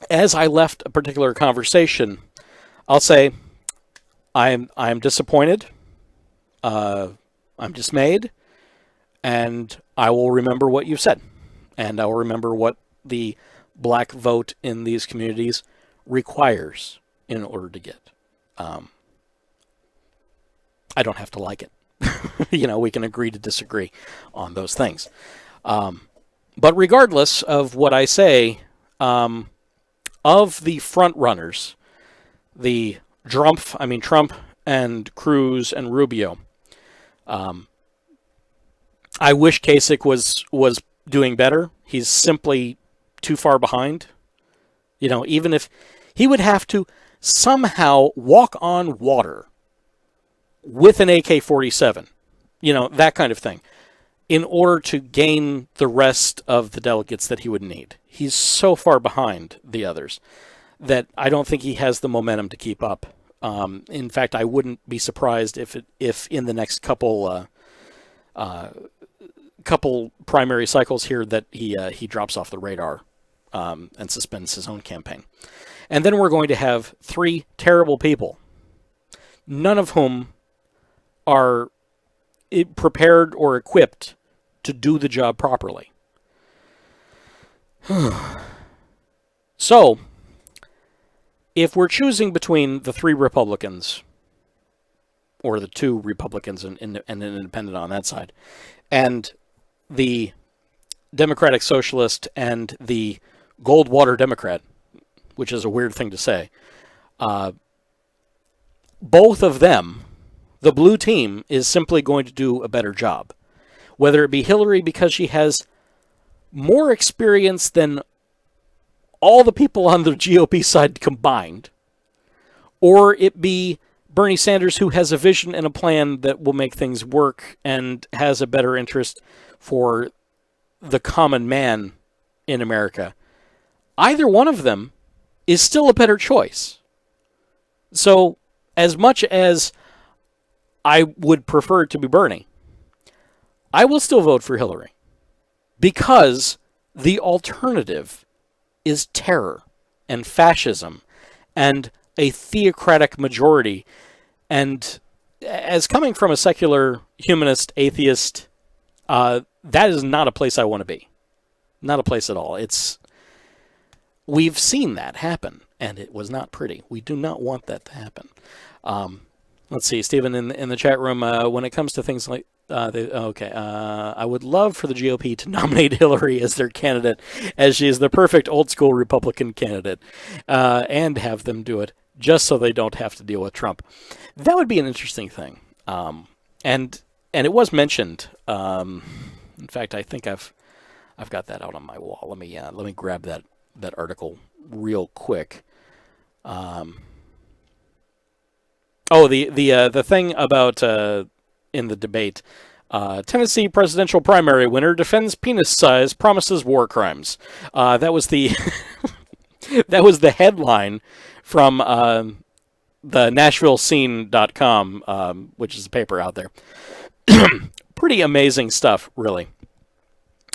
as I left a particular conversation, I'll say I'm disappointed. I'm dismayed. And I will remember what you've said. And I will remember what the black vote in these communities requires in order to get. I don't have to like it. We can agree to disagree on those things. But regardless of what I say, of the front runners, the Trump and Cruz and Rubio, I wish Kasich was doing better. He's simply too far behind. Even if he would have to somehow walk on water with an AK-47, that kind of thing, in order to gain the rest of the delegates that he would need. He's so far behind the others that I don't think he has the momentum to keep up. In fact, I wouldn't be surprised if in the next couple primary cycles here that he drops off the radar and suspends his own campaign. And then we're going to have 3 terrible people, none of whom are prepared or equipped to do the job properly. So, if we're choosing between the 3 Republicans, or the 2 Republicans and an independent on that side, and the Democratic Socialist and the Goldwater Democrat, which is a weird thing to say, both of them, the blue team, is simply going to do a better job. Whether it be Hillary because she has more experience than all the people on the GOP side combined, or it be Bernie Sanders who has a vision and a plan that will make things work and has a better interest for the common man in America. Either one of them is still a better choice. So, as much as I would prefer it to be Bernie, I will still vote for Hillary, because the alternative is terror and fascism and a theocratic majority. And as coming from a secular humanist atheist, that is not a place I want to be. Not a place at all. We've seen that happen, and it was not pretty. We do not want that to happen. Let's see, Stephen in the chat room, when it comes to things like, I would love for the GOP to nominate Hillary as their candidate, as she is the perfect old-school Republican candidate, and have them do it just so they don't have to deal with Trump. That would be an interesting thing. And it was mentioned. In fact, I think I've got that out on my wall. Let me grab that article real quick. The thing about in the debate, Tennessee presidential primary winner defends penis size, promises war crimes. That was the that was the headline from the NashvilleScene.com, which is a paper out there. Pretty amazing stuff, really.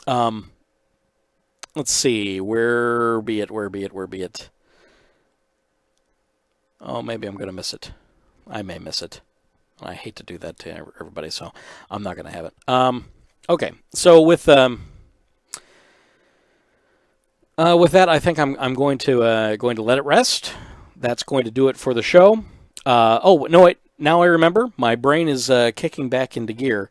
Let's see, where be it? Oh, maybe I'm going to miss it. I may miss it. I hate to do that to everybody, so I'm not going to have it. Okay, so with that, I think I'm going to let it rest. That's going to do it for the show. Oh no, wait! Now I remember. My brain is kicking back into gear.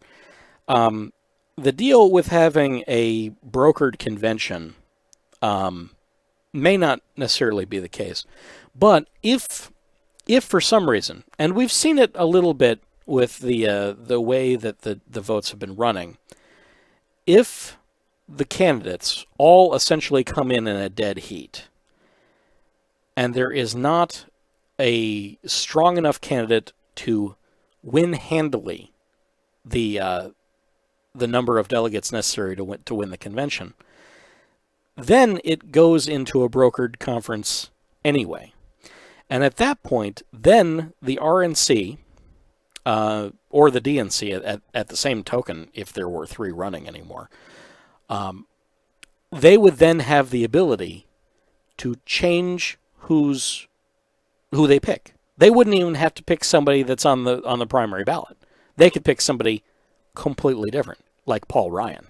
The deal with having a brokered convention may not necessarily be the case, but if for some reason, and we've seen it a little bit with the way that the votes have been running, if the candidates all essentially come in a dead heat, and there is not a strong enough candidate to win handily the number of delegates necessary to win the convention, then it goes into a brokered conference anyway. And at that point, then the RNC, or the DNC at the same token, if there were 3 running anymore, they would then have the ability to change who they pick. They wouldn't even have to pick somebody that's on the primary ballot. They could pick somebody completely different, like Paul Ryan.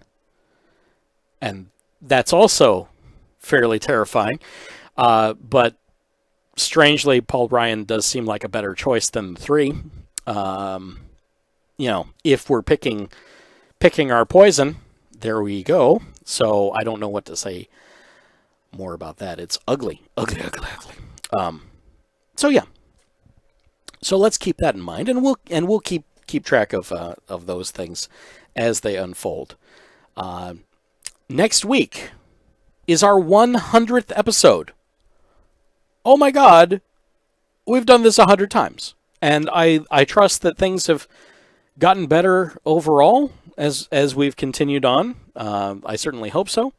And that's also fairly terrifying. But strangely, Paul Ryan does seem like a better choice than the 3. If we're picking our poison, there we go. So I don't know what to say more about that. It's ugly. So yeah. So let's keep that in mind, and we'll keep track of those things as they unfold. Next week is our 100th episode. Oh my God, we've done this 100 times, and I trust that things have gotten better overall as we've continued on. I certainly hope so.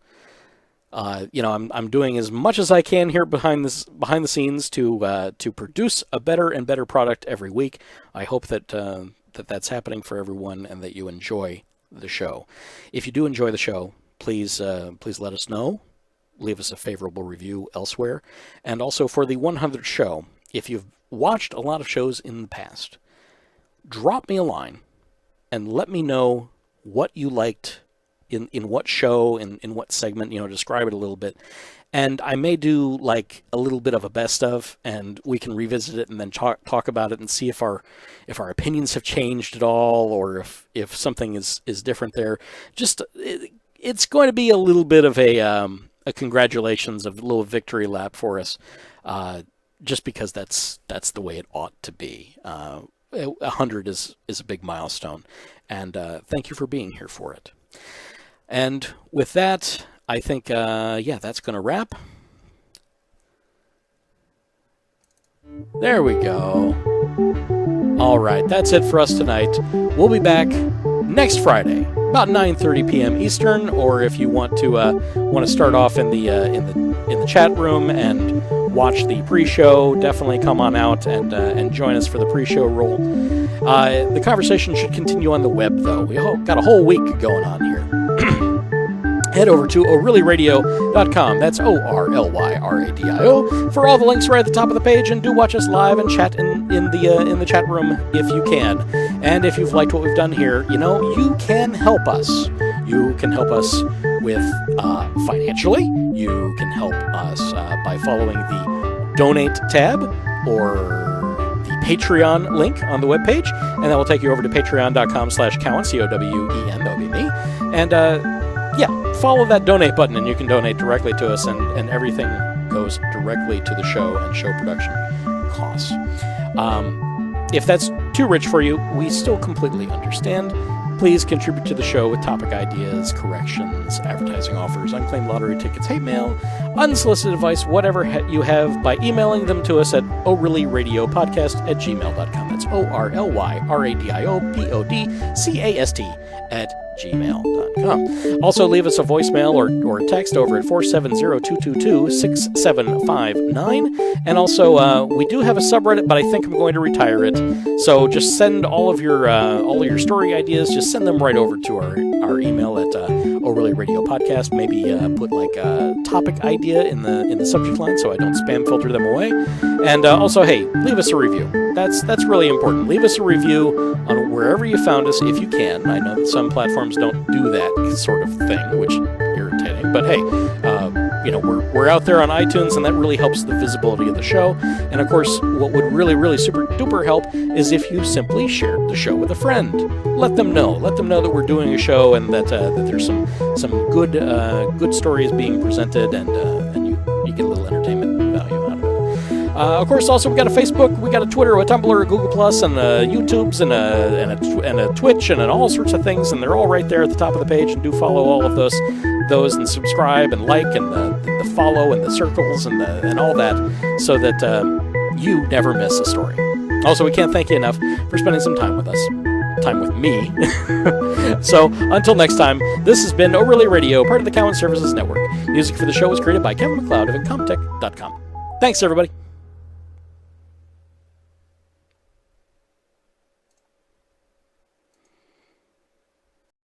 I'm doing as much as I can here behind the scenes to produce a better and better product every week. I hope that that's happening for everyone and that you enjoy the show. If you do enjoy the show, please let us know. Leave us a favorable review elsewhere. And also for the 100th show, if you've watched a lot of shows in the past, drop me a line and let me know what you liked in what show, in what segment, describe it a little bit. And I may do like a little bit of a best of, and we can revisit it and then talk about it and see if our opinions have changed at all, or if something is different there. It's going to be a little bit of a congratulations, a little victory lap for us, just because that's the way it ought to be. 100 is a big milestone, and thank you for being here for it. And with that, I think, that's going to wrap. There we go. All right, that's it for us tonight. We'll be back next Friday, about 9:30 p.m. Eastern, or if you want to start off in the chat room and watch the pre-show, definitely come on out and join us for the pre-show roll. The conversation should continue on the web, though. We got a whole week going on here. Head over to orlyradio.com. That's ORLYRADIO for all the links right at the top of the page, and do watch us live and chat in the chat room if you can. And if you've liked what we've done here, you can help us. You can help us with financially. You can help us by following the Donate tab or the Patreon link on the webpage, and that will take you over to patreon.com/Cowen, C-O-W-E-N, that'll be me. And follow that donate button, and you can donate directly to us, and everything goes directly to the show and show production costs. If that's too rich for you, we still completely understand. Please contribute to the show with topic ideas, corrections, advertising offers, unclaimed lottery tickets, hate mail, unsolicited advice, whatever you have, by emailing them to us at orlyradiopodcast@gmail.com. That's orlyradiopodcast@gmail.com. Also, leave us a voicemail or text over at 470-222-6759. And also, we do have a subreddit, but I think I'm going to retire it. So just send all of your story ideas. Just send them right over to our email at ORly Radio Podcast. Maybe put like a topic idea in the subject line so I don't spam filter them away. And also, hey, leave us a review. That's really important. Leave us a review on wherever you found us if you can. I know that some platforms don't do that sort of thing, which is irritating. But hey, we're out there on iTunes, and that really helps the visibility of the show. And of course, what would really, really super duper help is if you simply shared the show with a friend. Let them know that we're doing a show, and that there's some good stories being presented, and you get a little entertainment value out of it. Of course, also we got a Facebook, we got a Twitter, a Tumblr, a Google Plus, and YouTubes, and a Twitch, and all sorts of things, and they're all right there at the top of the page. And do follow all of those, and subscribe and like, and the follow and the circles and all that, so that you never miss a story. Also, we can't thank you enough for spending some time with us. Time with me. So, until next time, this has been ORly Radio, part of the Cowen Services Network. Music for the show was created by Kevin MacLeod of Incompetech.com. Thanks, everybody.